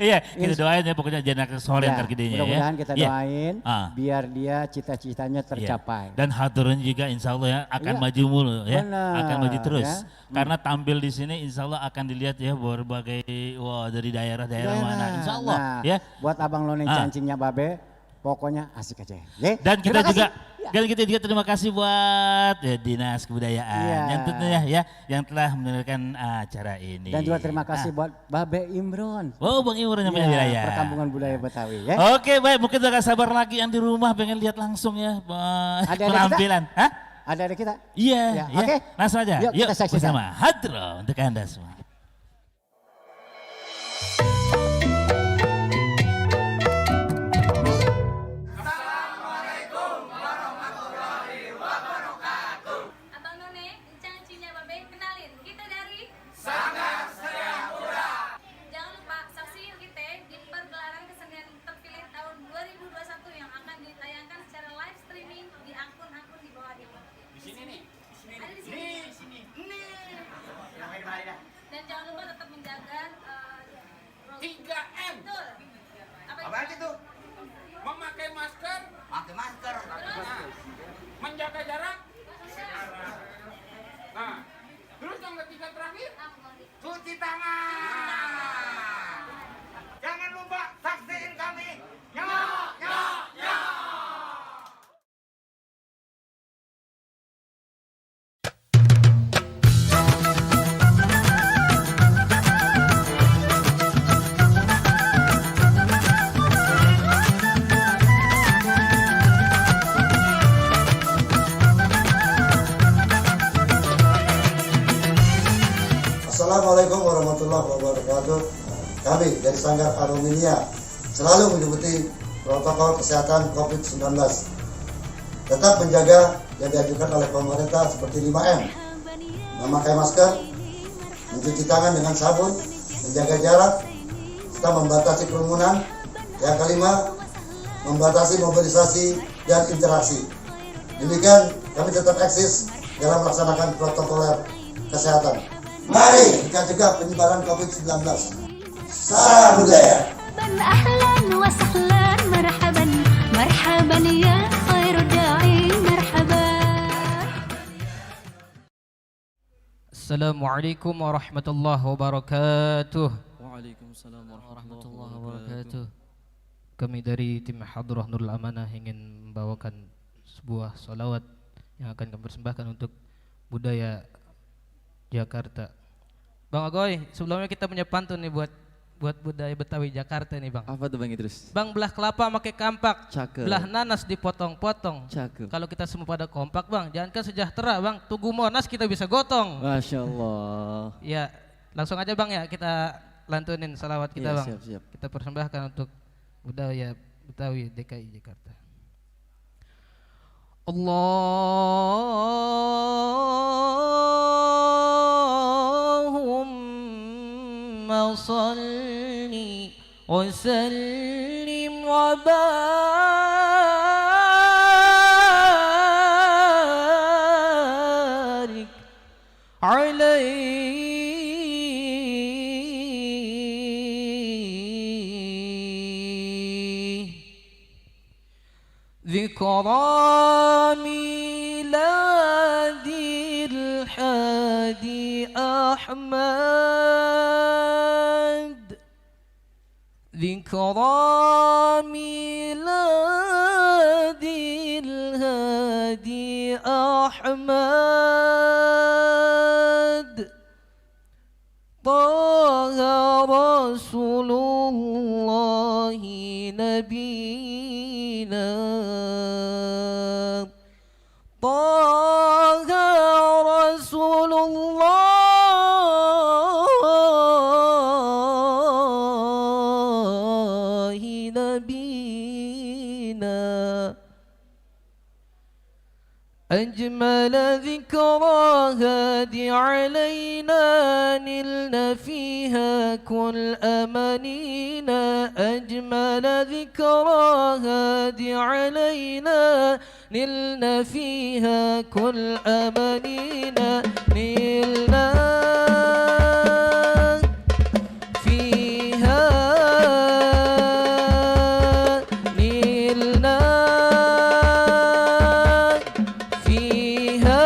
Iya, kita doain ya pokoknya jangan soleh Ya, ntar gedenya ya. mudah-mudahan kita Iya. doain Ah. biar dia cita-citanya Iya. tercapai. Dan haturun juga insya Allah ya akan Iya. maju mulu ya, Benar, akan maju terus. ya. Karena tampil di sini insya Allah akan dilihat ya berbagai dari daerah-daerah mana, insya Allah Nah, ya. buat abang Lone Ah. cancingnya Babe, pokoknya asik aja. Ya. Dan kita Terima juga kasih. dan kita juga terima kasih buat Dinas Kebudayaan Iya. yang tentunya ya yang telah menyelenggarakan acara ini. Dan juga terima kasih buat Babe Imron. Oh, Bang Imron yang punya Ya, wilayah. Perkampungan Budaya Betawi ya. Oke, baik, mungkin udah gak sabar lagi yang di rumah pengen lihat langsung ya Ada penampilan. Hah? Ada kita? Iya, Ya, iya. oke. Langsung aja. Yuk, Yuk kita saksikan. bersama Hadro untuk Anda semua. Abang None, cancinya Babe, kenalin. Kita dari Sanggar Setiapura. Jangan lupa saksiin kita di pergelaran kesenian terpilih tahun 2021 yang akan ditayangkan secara live streaming di akun-akun di bawah ini. Di sini nih. Ada di sini. Dan jangan lupa tetap menjaga 3M. Betul. Apa aja tuh? Memakai masker. Pakai masker. Menjaga jarak. Nah, terus yang ketiga terakhir, cuci tangan. Jangan lupa saksiin kami. Ya, ya, ya. Assalamualaikum warahmatullahi wabarakatuh. Kami dari Sanggar Anuminia selalu mengikuti protokol kesehatan COVID-19. Tetap menjaga yang dianjurkan oleh pemerintah seperti 5M. Memakai masker, mencuci tangan dengan sabun, menjaga jarak, serta membatasi kerumunan. Yang kelima, membatasi mobilisasi dan interaksi. Demikian kami tetap eksis dalam melaksanakan protokol kesehatan. Mari kita cegah penyebaran COVID-19. Salam budaya. أهلا وسهلا مرحبا مرحبا يا خير داعي مرحبا. Assalamualaikum warahmatullahi wabarakatuh. Waalaikumsalam warahmatullahi wabarakatuh. Kami dari tim Hadrah Nurul Amanah ingin membawakan sebuah salawat yang akan kami persembahkan untuk budaya Jakarta. Bang Agoy, sebelumnya kita punya pantun nih buat budaya Betawi Jakarta nih Bang. Apa tuh Bang Idrus? Bang, belah kelapa pakai kampak, Cakep. belah nanas dipotong-potong. Cakep. Kalau kita semua pada kompak Bang, jangankan sejahtera Bang, Tugu Monas kita bisa gotong. Masya Allah. Ya, langsung aja Bang ya kita lantunin salawat kita Iya, Bang. siap. Kita persembahkan untuk budaya Betawi DKI Jakarta. Allahumma صل وسلم وبارك عليه. ذكرى ميلاد الحادي أحمد، ذكرى ميلاد الهادي أحمد، طه رسول الله نبينا، طه رسول الله نبينا. أجمل ذكرى هادي علينا، نلنا فيها كل أمانينا. أجمل ذكرى هادي علينا، نلنا فيها كل أمانينا. نلنا فيها نلنا فيها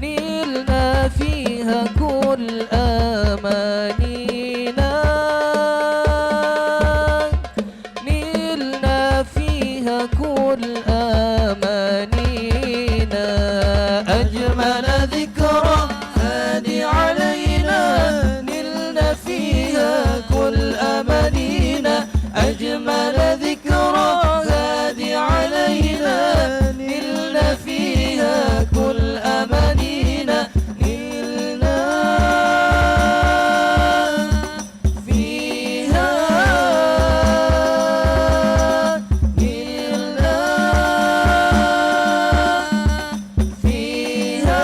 نلنا فيها كل أمانينا. نلنا فيها كل أمانينا. أجمل ذكرى هادي علينا، نلنا فيها كل أمانينا. أجمل ذكرى هادي علينا، نلنا فيها كل أمانينا. نلنا فيها نلنا فيها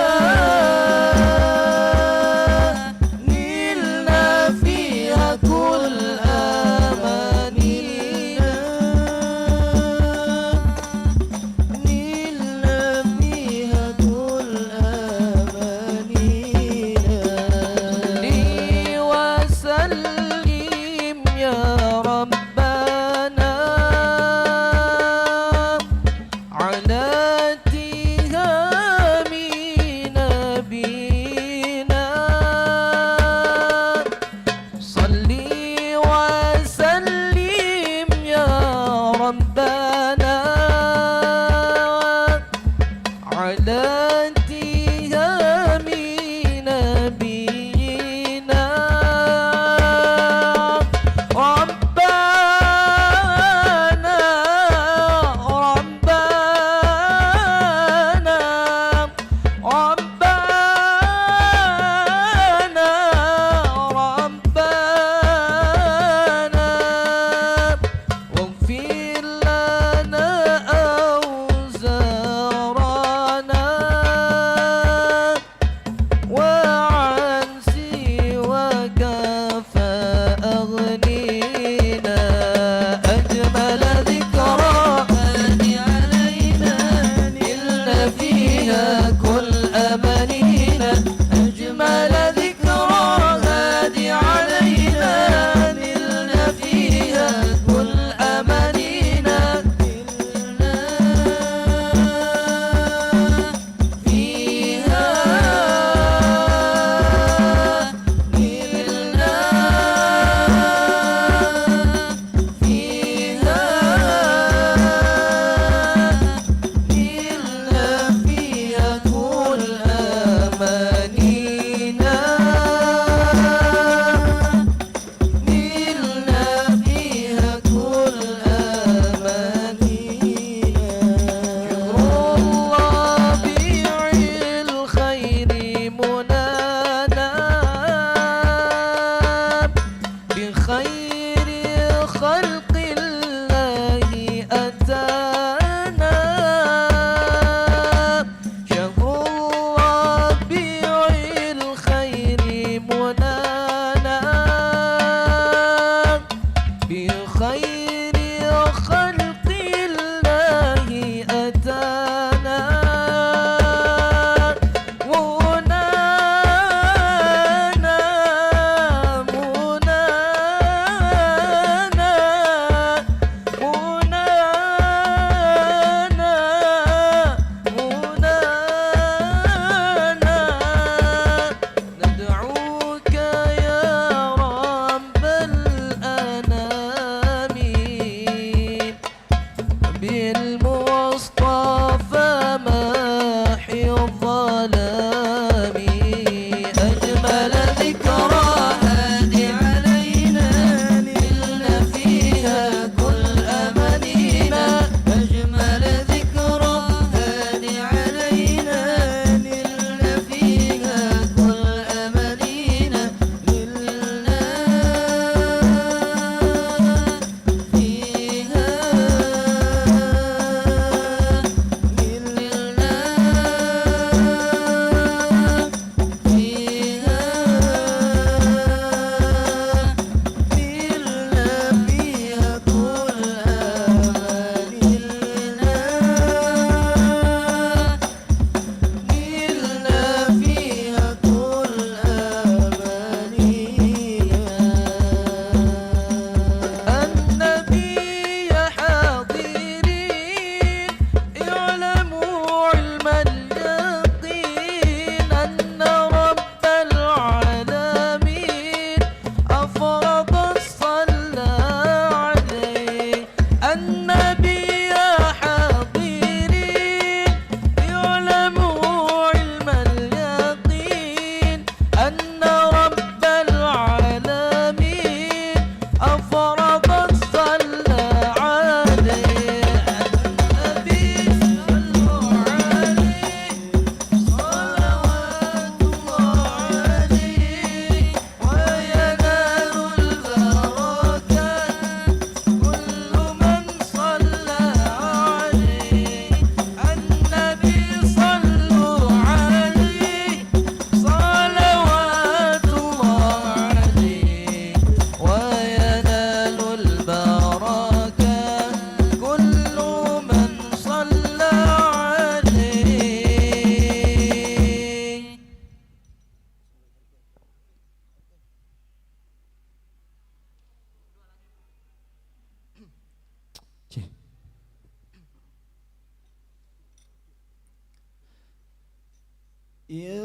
يا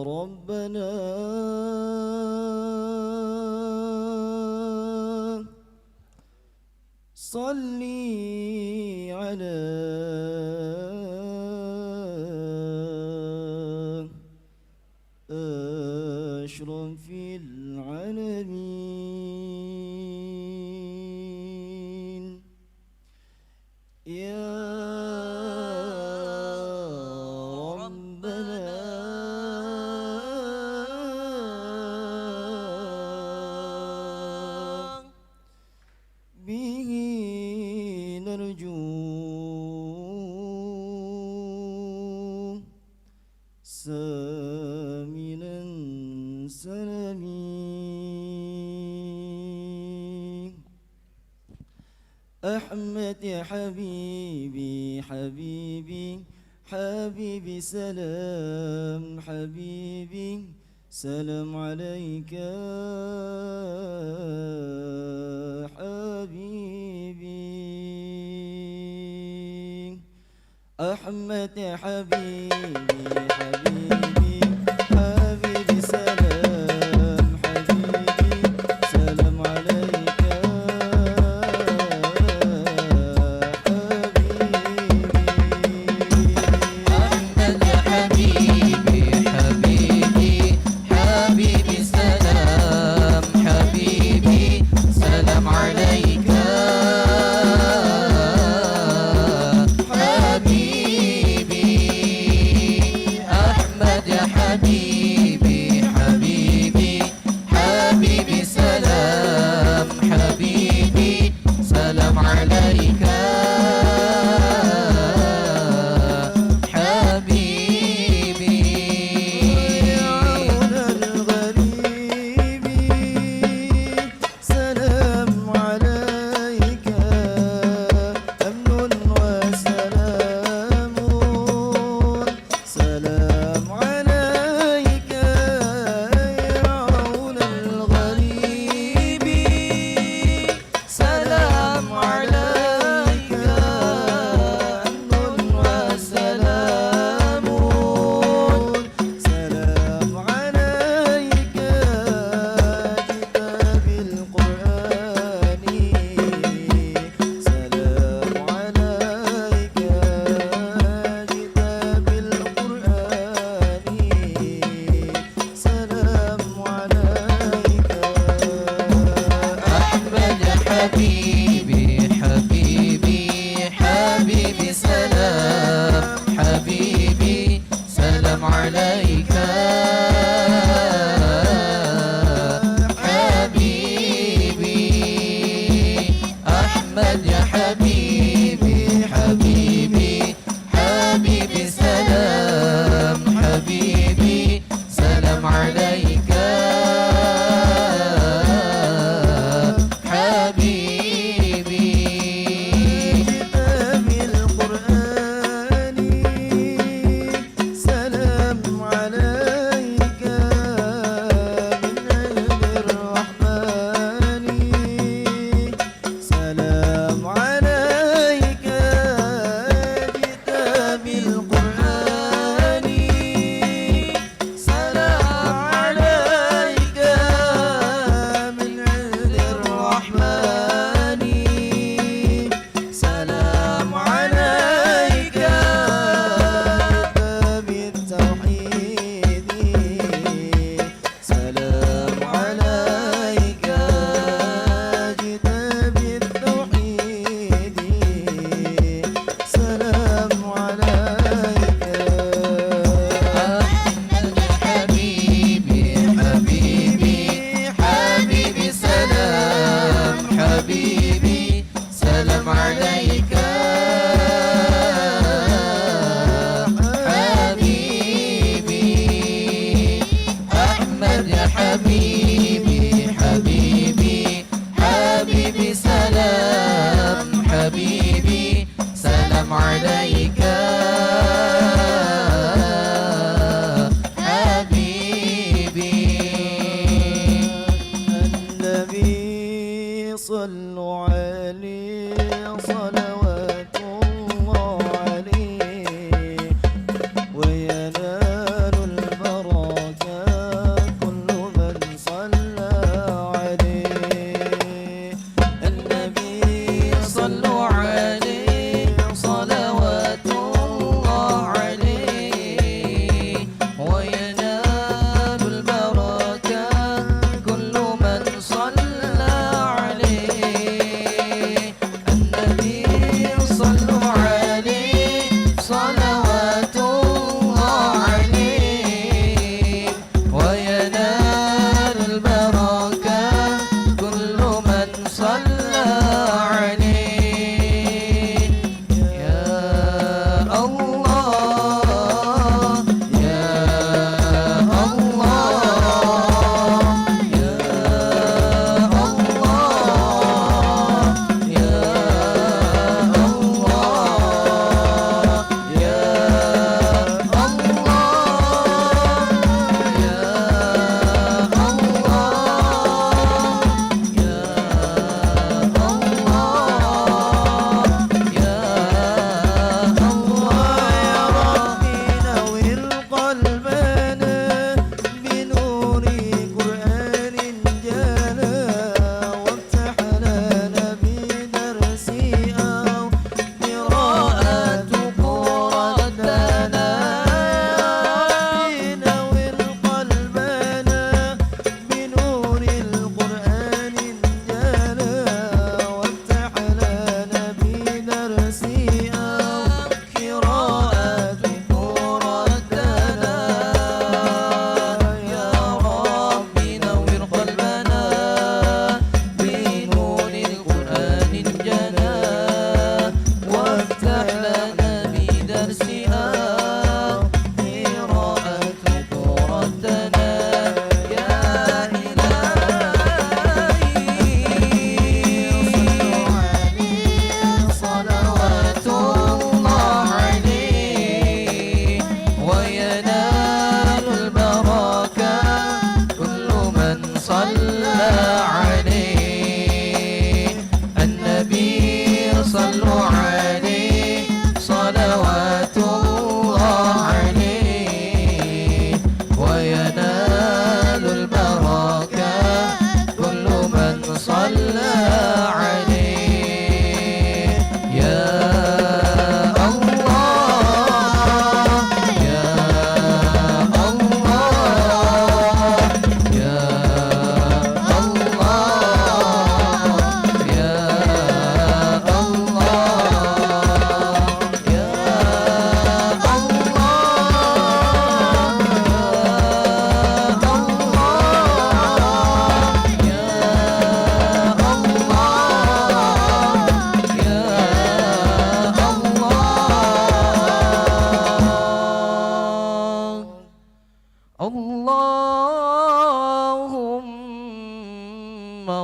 ربنا صلي على أشرف العالمين يا ربنا به نرجو سامنا سلامي أحمد يا حبيبي حبيبي حبيبي سلام حبيبي سلام عليك حبيبي أحمد يا حبيبي حبيبي حبيبي سلام حبيبي سلام عليك أحمد يا حبيبي حبيبي حبيبي سلام حبيبي سلام عليك حبيبي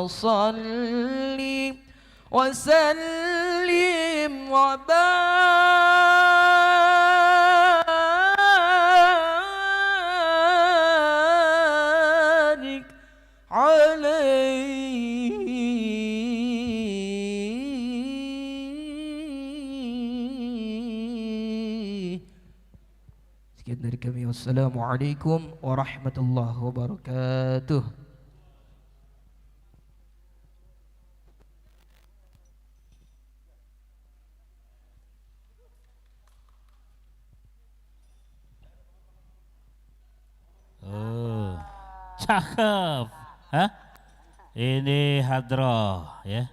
صل وسلم وبارك عليه. Sekian dari kami. Wassalamualaikum warahmatullahi wabarakatuh. Oh, cakep. Hah? Ini hadroh ya.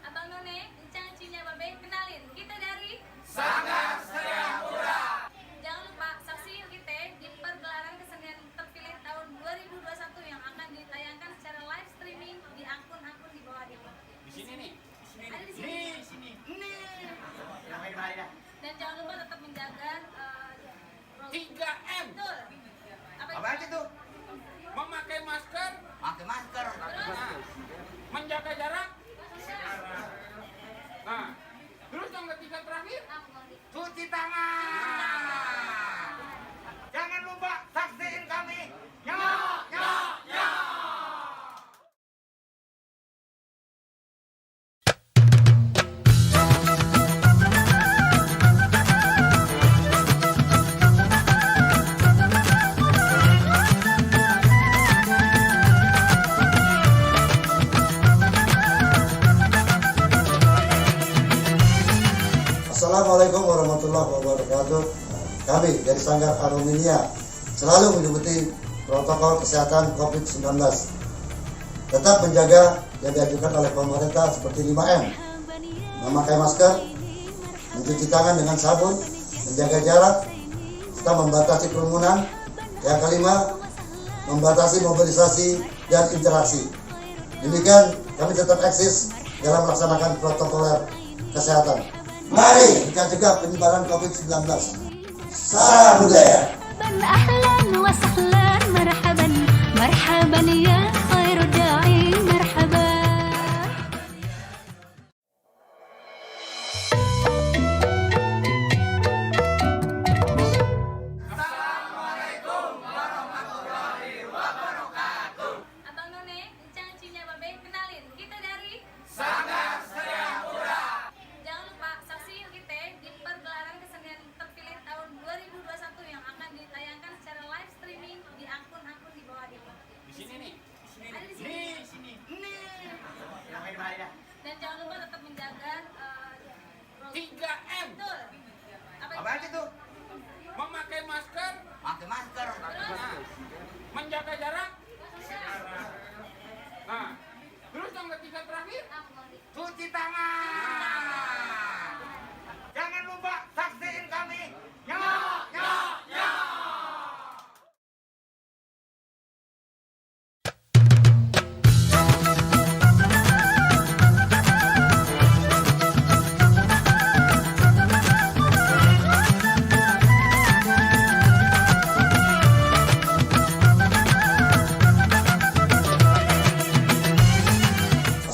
Abang None, Encang Cinya Babe, kenalin kita dari Sanggar Setiapura. Jangan lupa saksiin kita di pergelaran kesenian terpilih tahun 2021 yang akan ditayangkan secara live streaming di akun-akun di bawah ini. Di sini nih. Ada di sini. Di sini. Nih. Yang main mari dah. Dan jangan lupa tetap menjaga 3M. Betul. Apa aja tuh? Memakai masker. Pakai masker. Nah, menjaga jarak. Nah, terus yang ketiga terakhir, cuci tangan. Jangan lupa saksiin kami. Ya, ya, ya. Assalamualaikum warahmatullahi wabarakatuh. Kami dari Sanggar Anuminia selalu mengikuti protokol kesehatan COVID-19. Tetap menjaga yang dianjurkan oleh pemerintah seperti 5M. Memakai masker, mencuci tangan dengan sabun, menjaga jarak, serta membatasi kerumunan. Yang kelima, membatasi mobilisasi dan interaksi. Demikian kami tetap eksis dalam melaksanakan protokol kesehatan. Mari kita cegah penyebaran COVID-19. Salam budaya. أهلا وسهلا مرحبا مرحبا يا خير داعي مرحبا. Abang None, Encang Cinya Babe, kenalin kita dari Sanggar Setiapura. Jangan lupa saksiin kita di pergelaran kesenian terpilih tahun 2021 yang akan ditayangkan secara live streaming di akun-akun di bawah ini. Di sini nih. Ada di sini. Nih, sini. Nih. Yang main mari dah. Dan jangan lupa tetap menjaga 3M. Betul. Apa aja tuh? Memakai masker. Pakai masker. Nah, menjaga jarak. Nah, terus yang ketiga terakhir, cuci tangan. Jangan lupa saksiin kami. Ya, ya, ya.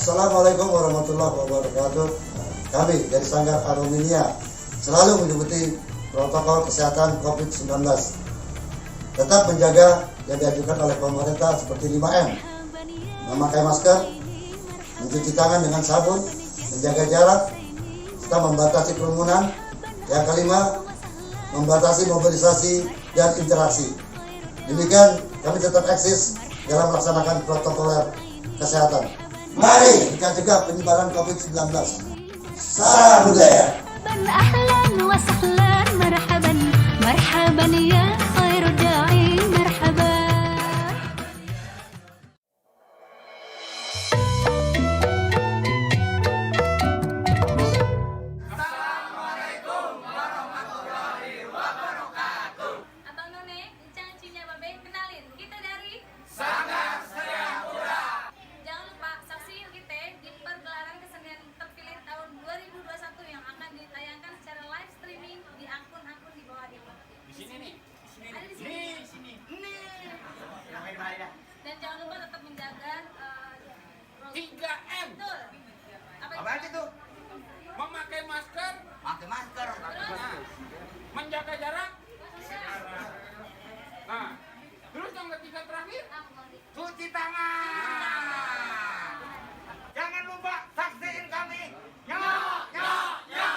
Assalamualaikum warahmatullahi wabarakatuh. Kami dari Sanggar Anuminia selalu mengikuti protokol kesehatan COVID-19. Tetap menjaga yang dianjurkan oleh pemerintah seperti 5M. Memakai masker, mencuci tangan dengan sabun, menjaga jarak, serta membatasi kerumunan. Yang kelima, membatasi mobilisasi dan interaksi. Demikian kami tetap eksis dalam melaksanakan protokol kesehatan. Mari kita cegah penyebaran COVID-19. Salam budaya. أهلا وسهلا مرحبا مرحبا يا خير داعي مرحبا. Abang None, Encang Cinya Babe, kenalin kita dari Sanggar Setiapura. Jangan lupa saksiin kita di pergelaran kesenian terpilih tahun Dan jangan lupa tetap menjaga 3M. betul. Apa aja tuh? Memakai masker. Pakai masker. Nah, menjaga jarak. Nah, terus yang ketiga terakhir, cuci tangan. Jangan lupa saksiin kami. Yo, yo, yo.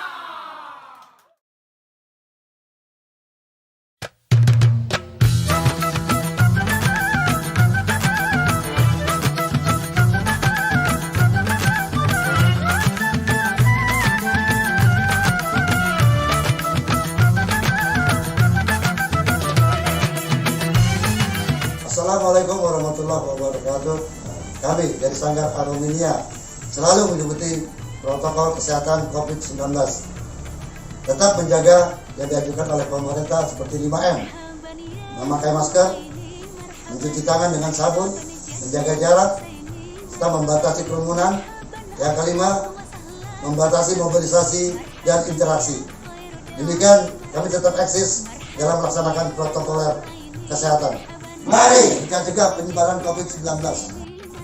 Assalamualaikum warahmatullahi wabarakatuh. Kami dari Sanggar Anuminia selalu mengikuti protokol kesehatan COVID-19. Tetap menjaga yang dianjurkan oleh pemerintah seperti 5M. Memakai masker, mencuci tangan dengan sabun, menjaga jarak, serta membatasi kerumunan. Yang kelima, membatasi mobilisasi dan interaksi. Demikian kami tetap eksis dalam melaksanakan protokol kesehatan. Mari kita cegah penyebaran COVID-19.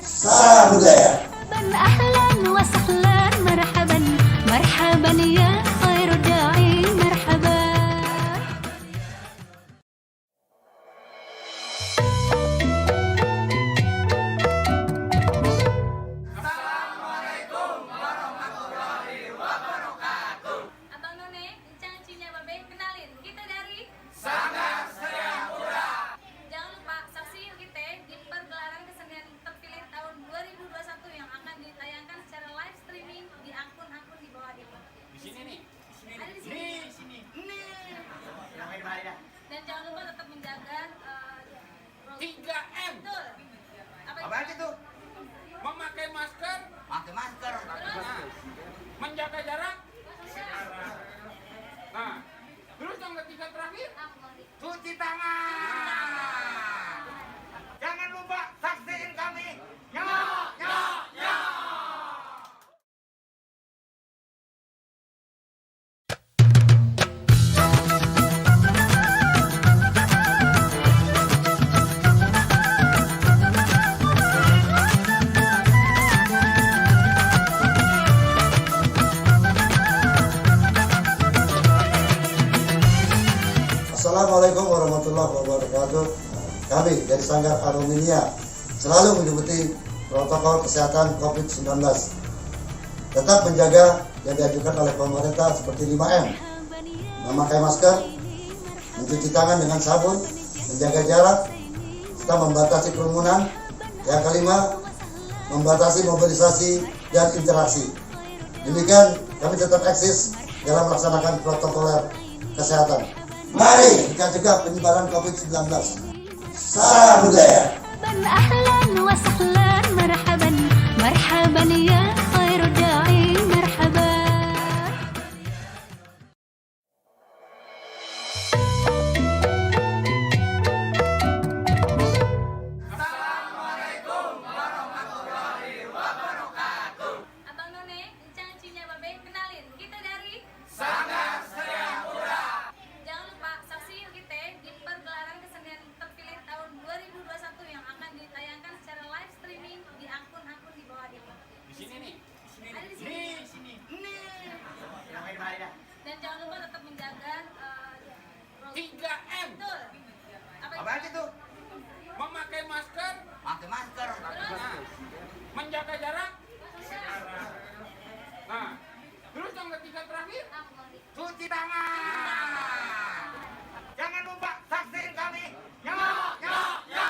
Salam budaya. أهلا وسهلا مرحبا مرحبا يا خير داعي مرحبا Abang None, Encang Cinya Babe, kenalin kita dari Sanggar Setiapura. Jangan lupa saksiin kita di pergelaran kesenian terpilih tahun 2021 yang akan ditayangkan secara live streaming di akun-akun di bawah ini. Di sini nih. Ada di sini. Di sini. Dan jangan lupa tetap menjaga 3M. betul. Apa aja tuh? Memakai masker. Pakai masker. Nah, menjaga jarak. Nah, terus yang ketiga terakhir, cuci tangan. Jangan lupa saksiin kami. Yo, yo, yo. Assalamualaikum warahmatullahi wabarakatuh. Kami dari Sanggar Anuminia selalu mengikuti protokol kesehatan COVID-19. Tetap menjaga yang dianjurkan oleh pemerintah seperti 5M. Memakai masker, mencuci tangan dengan sabun, menjaga jarak, serta membatasi kerumunan. Yang kelima, membatasi mobilisasi dan interaksi. Demikian kami tetap eksis dalam melaksanakan protokol kesehatan. Mari kita cegah penyebaran COVID-19. Salam budaya. أهلا وسهلا مرحبا مرحبا يا خير داعي مرحبا Abang None, Encang Cinya Babe, kenalin kita dari Sanggar Setiapura. Jangan lupa saksiin kita di pergelaran kesenian terpilih tahun 2021 yang akan ditayangkan secara live streaming di akun-akun di bawah ini. Di sini nih. Ada di sini. Di sini. Dan jangan lupa tetap menjaga 3M. betul. Apa aja tuh? Memakai masker. Pakai masker. Nah, menjaga jarak. Nah, terus yang ketiga terakhir, cuci tangan. Jangan lupa saksiin kami. Yo, yo, yo.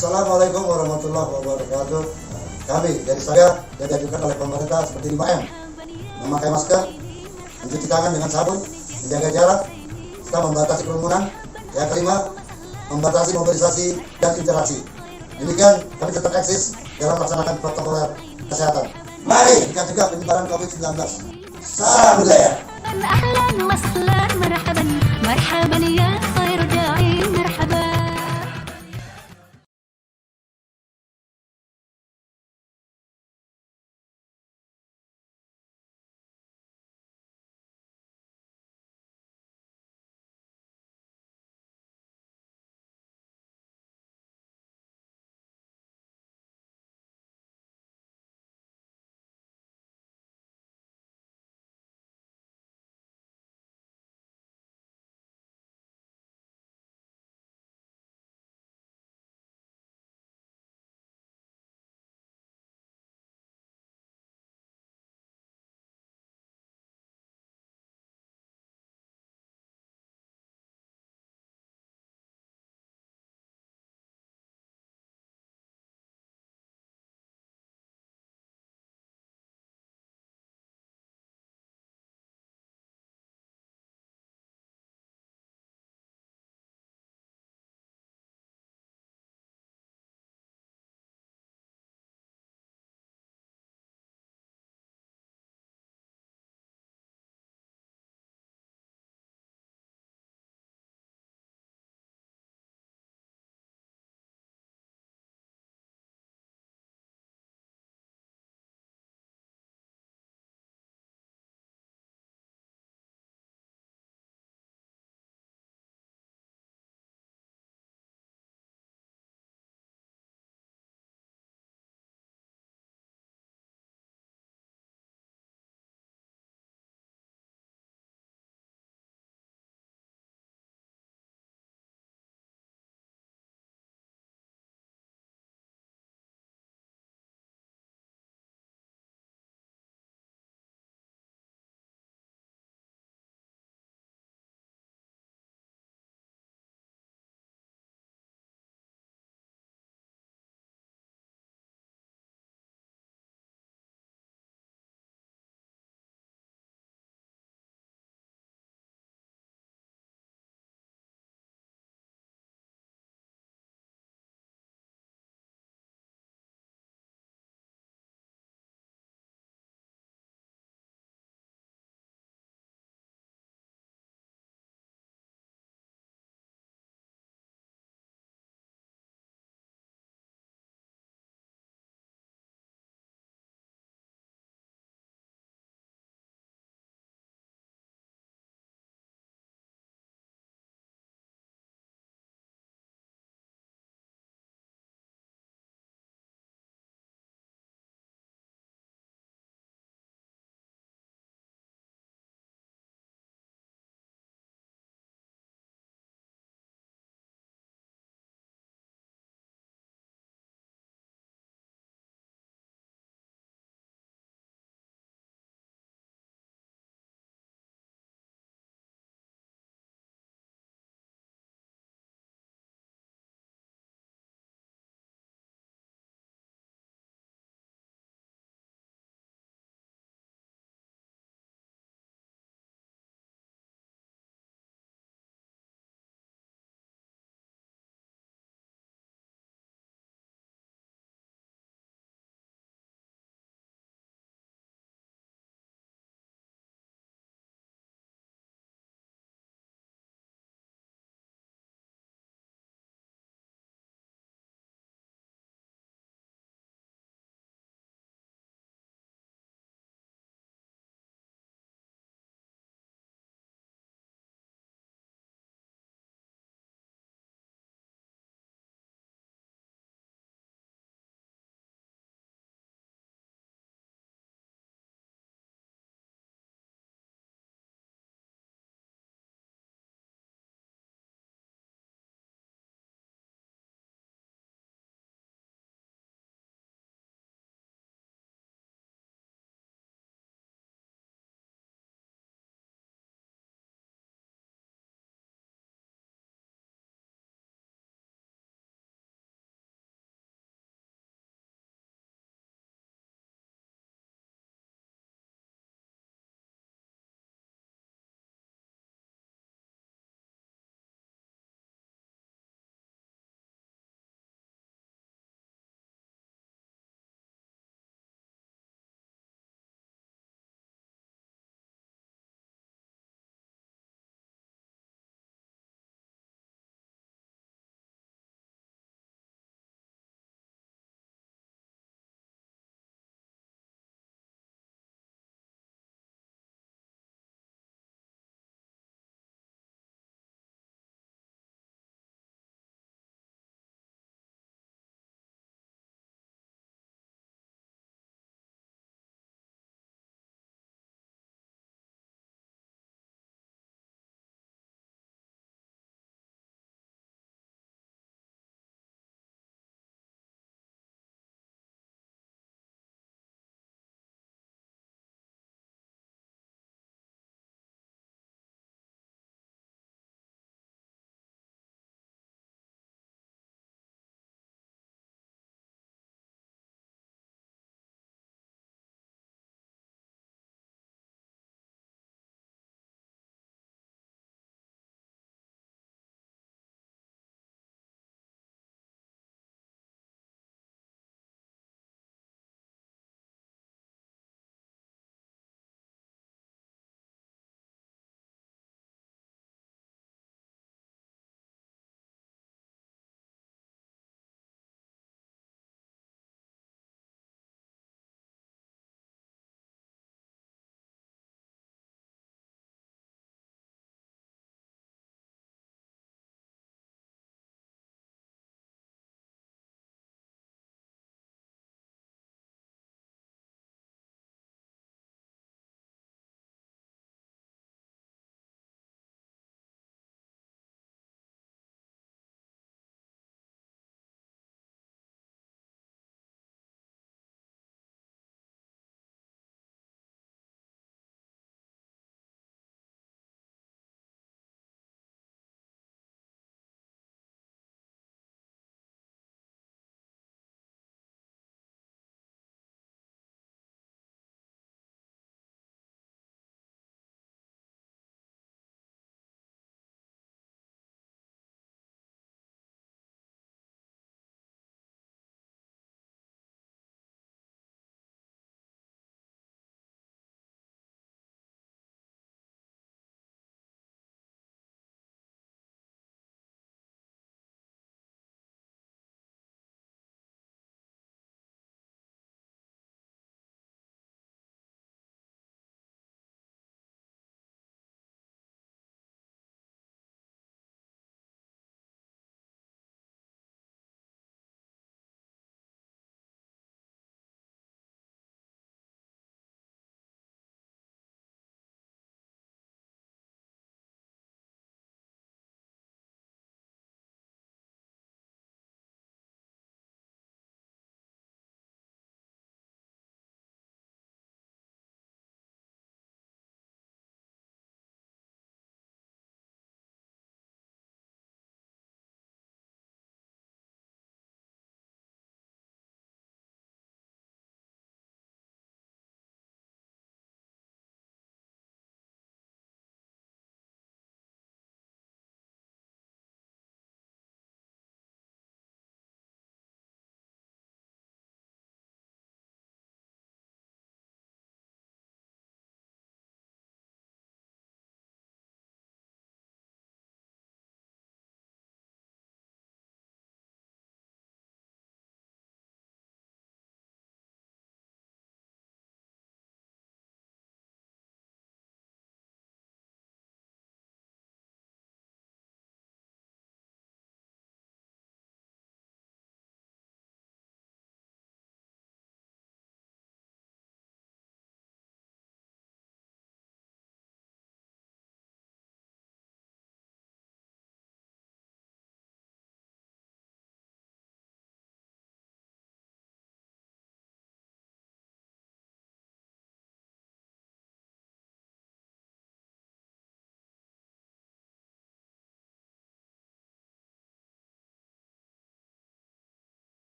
Assalamualaikum warahmatullahi wabarakatuh. Kami dari Sanggar yang dianjurkan oleh pemerintah seperti 5M. Memakai masker, mencuci tangan dengan sabun, menjaga jarak, serta membatasi kerumunan. Yang kelima, membatasi mobilisasi dan interaksi. Demikian kami tetap eksis dalam melaksanakan protokol kesehatan. Mari kita cegah penyebaran COVID-19. Salam budaya.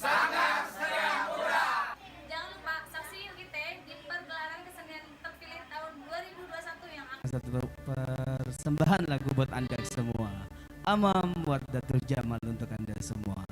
Sanggar Seria Muda. Jangan lupa saksi kita di pergelaran kesenian terpilih tahun 2021 yang akan Satu persembahan lagu buat Anda semua. Amam Wardatul Jamal untuk Anda semua.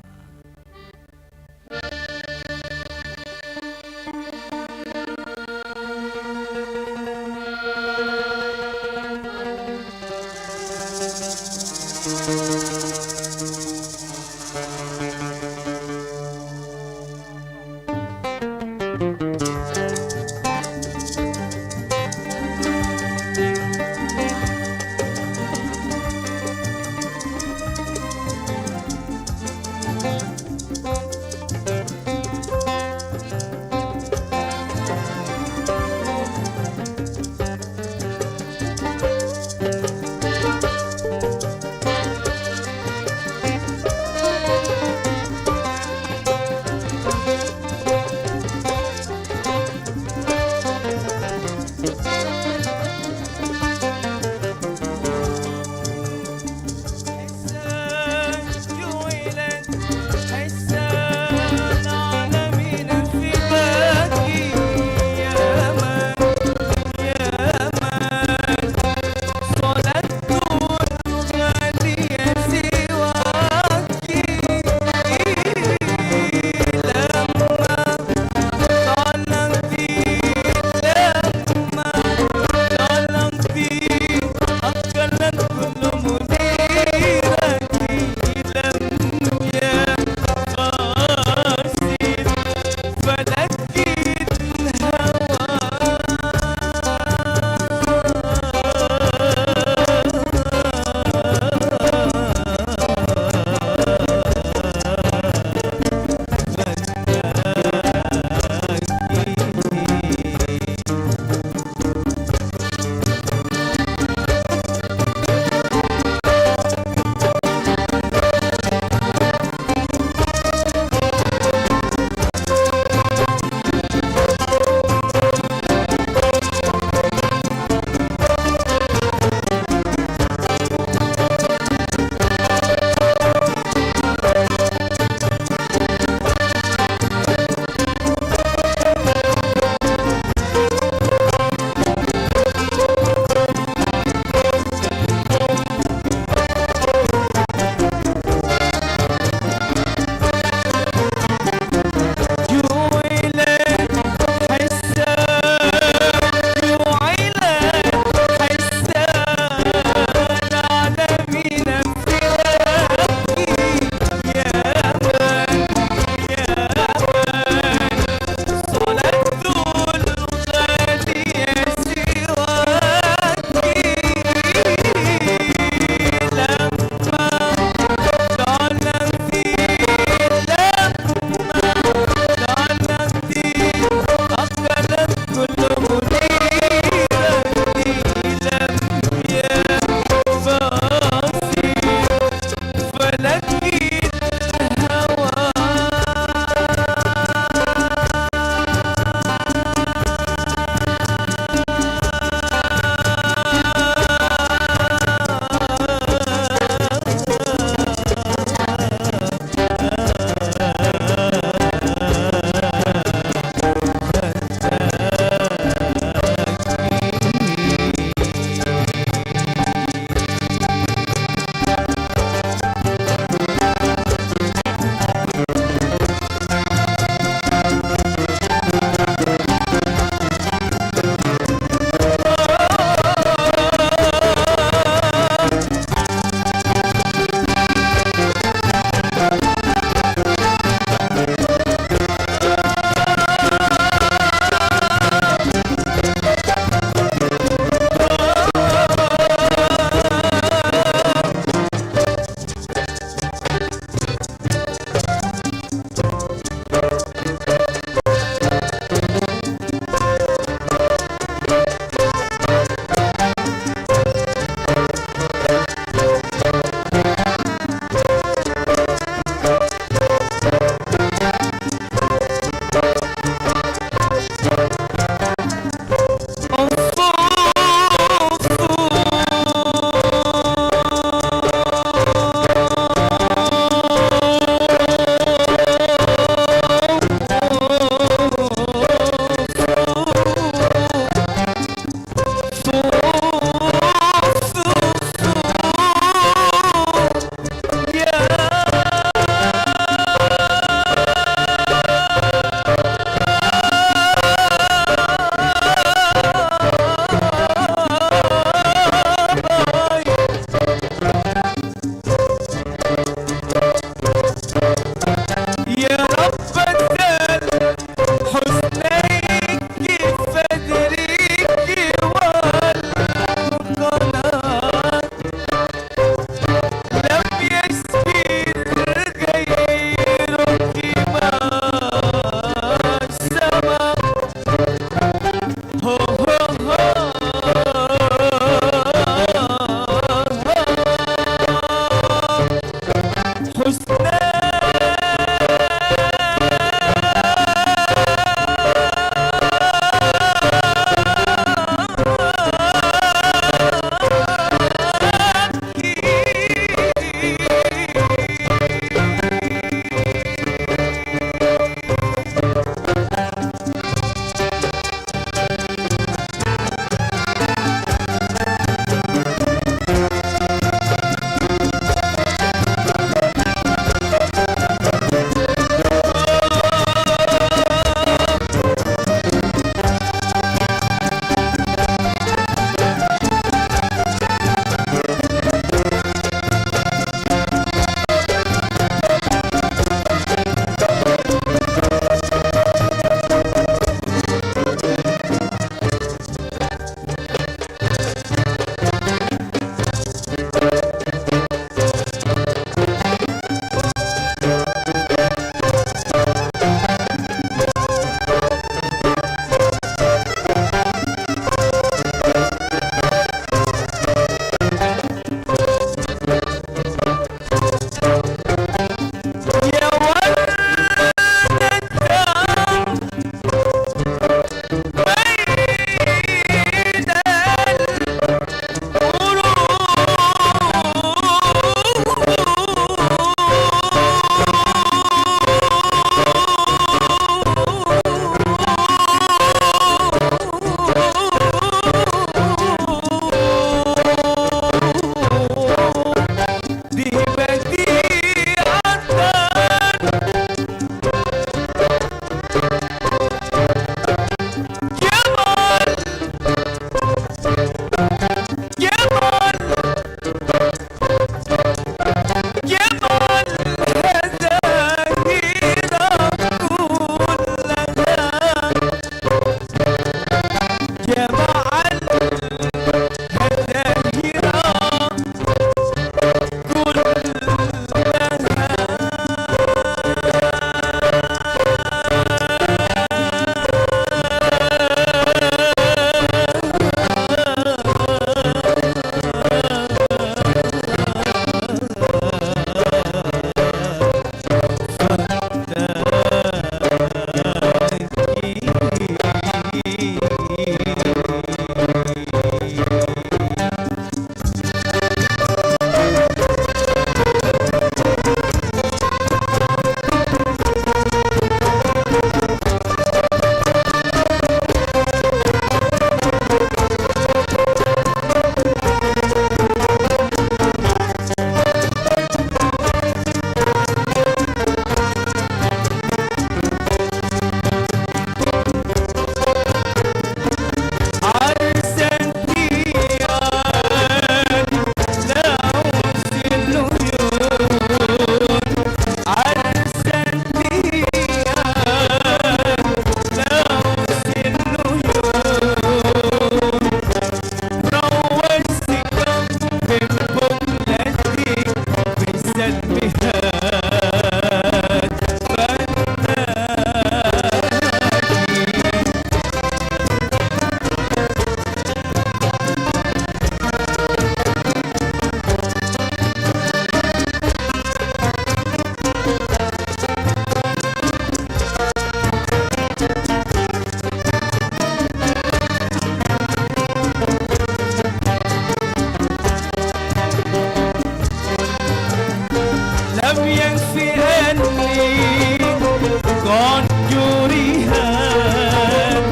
كون جوريهان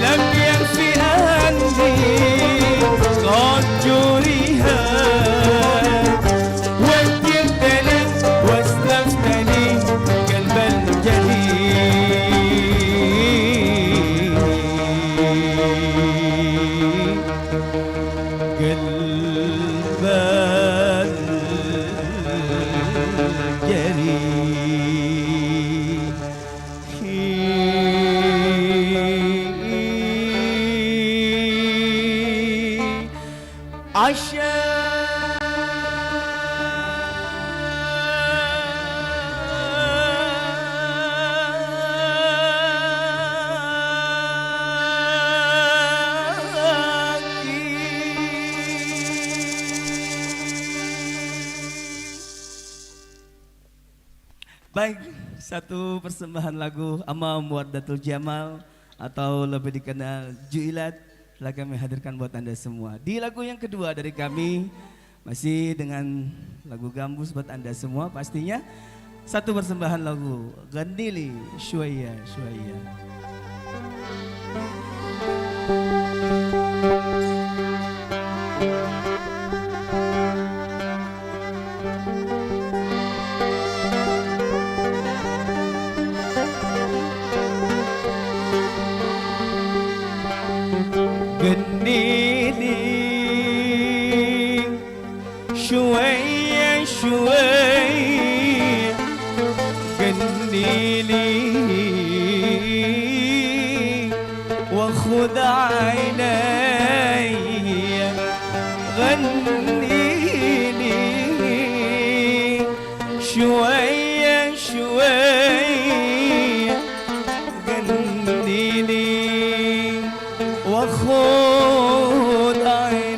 لم يكفي أهلي كون جوريهان وكلتني واستفتني قلب الجليل قلب الجليل Baik, satu persembahan lagu Amam Wardatul Jamal atau lebih dikenal Juilat telah kami hadirkan buat Anda semua. Di lagu yang kedua dari kami masih dengan lagu Gambus buat Anda semua pastinya. Satu persembahan lagu Gandili Shwaya Shwaya. غنيلي شوية شوية غنيلي وخذ عيني غنيلي شوية شوية غنيلي وخذ عيني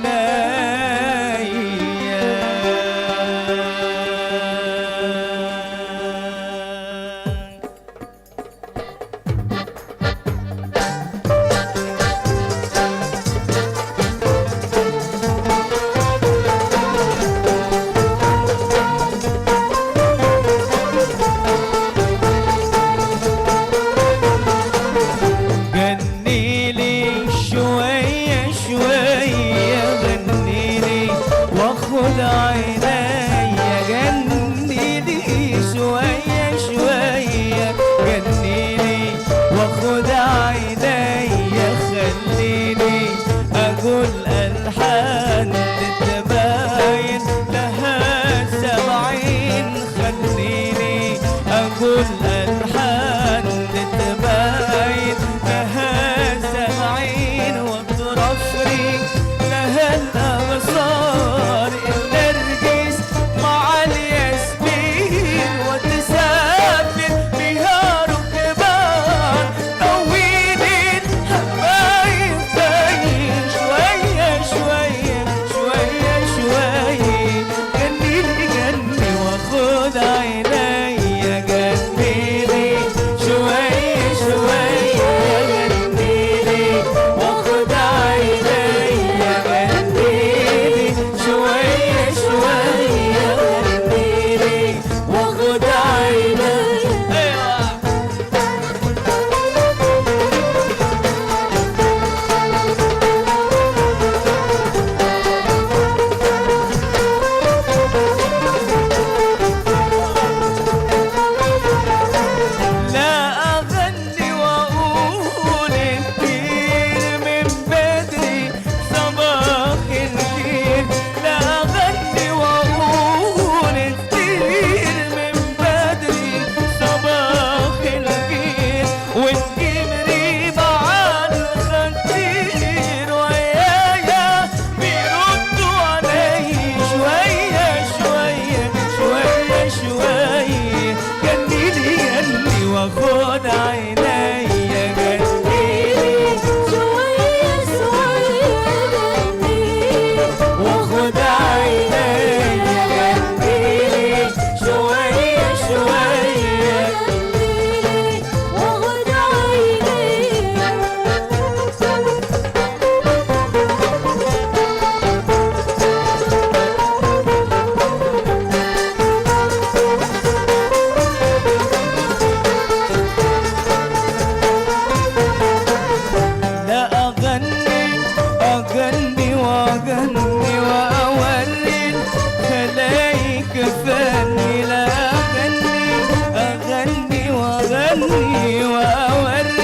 واغني واورد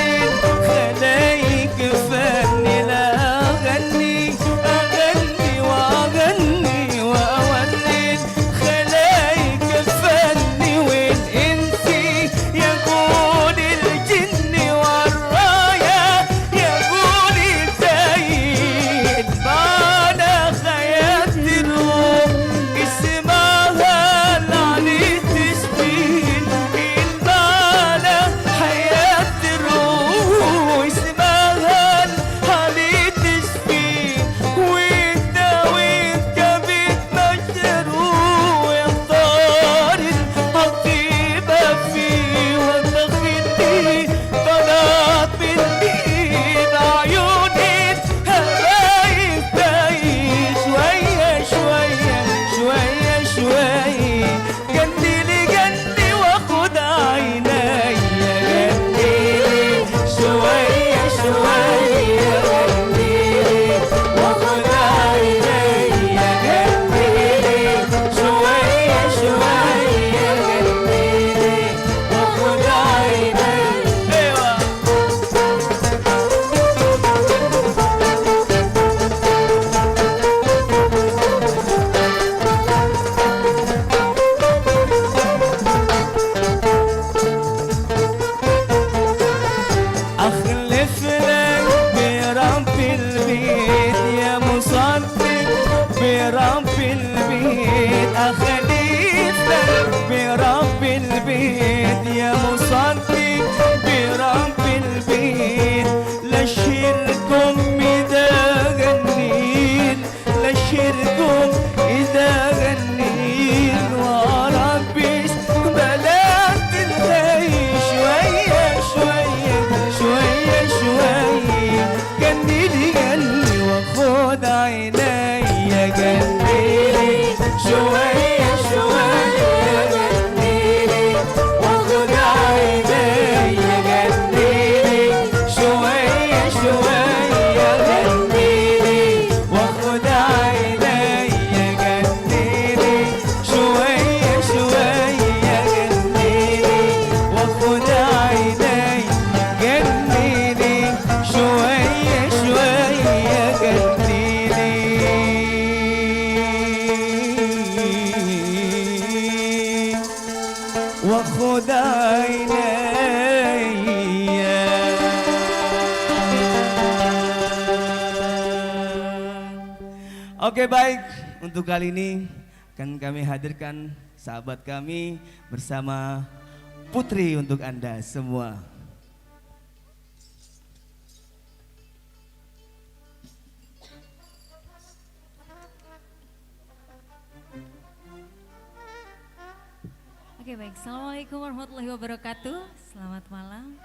خلايق فني لا اغني اغني واغني واورد خلايق فني والانس يقول الجن والرايا يقول الزايد بانا خيات الروح اسمها العلي تسبيل البانا حياة الروح اسمها العلي تسبيل وانت بتمجروح يختار الحقيبة فيه وتخلي طلب الدين عيوني هبايب تاي شوية شوية شوية شوية جنلي جنلي واخد عيني جنلي شوية شوية جنلي واخد عيني جنلي شوية شوية جنلي واخد عيني ايوه أخلف لك برب البيت يا مصدق برب البيت أخلف لك برب البيت يا مصدق برب البيت لا شركم إذا غنيت لا شركم إذا غنيت وربي بلاد الهي شوية شوية شوية شوية جنلي جنلي واخد عيني جنلي شوية شوية جنلي واخد عيني جنلي شوية شوية جنلي واخد عيني جنلي شوية شوية جنلي واخد عيني جنلي شوية شوية جنلي واخد عيني Oke baik, untuk kali ini akan kami hadirkan sahabat kami bersama Putri untuk Anda semua. Oke baik, Assalamualaikum warahmatullahi wabarakatuh. Selamat malam.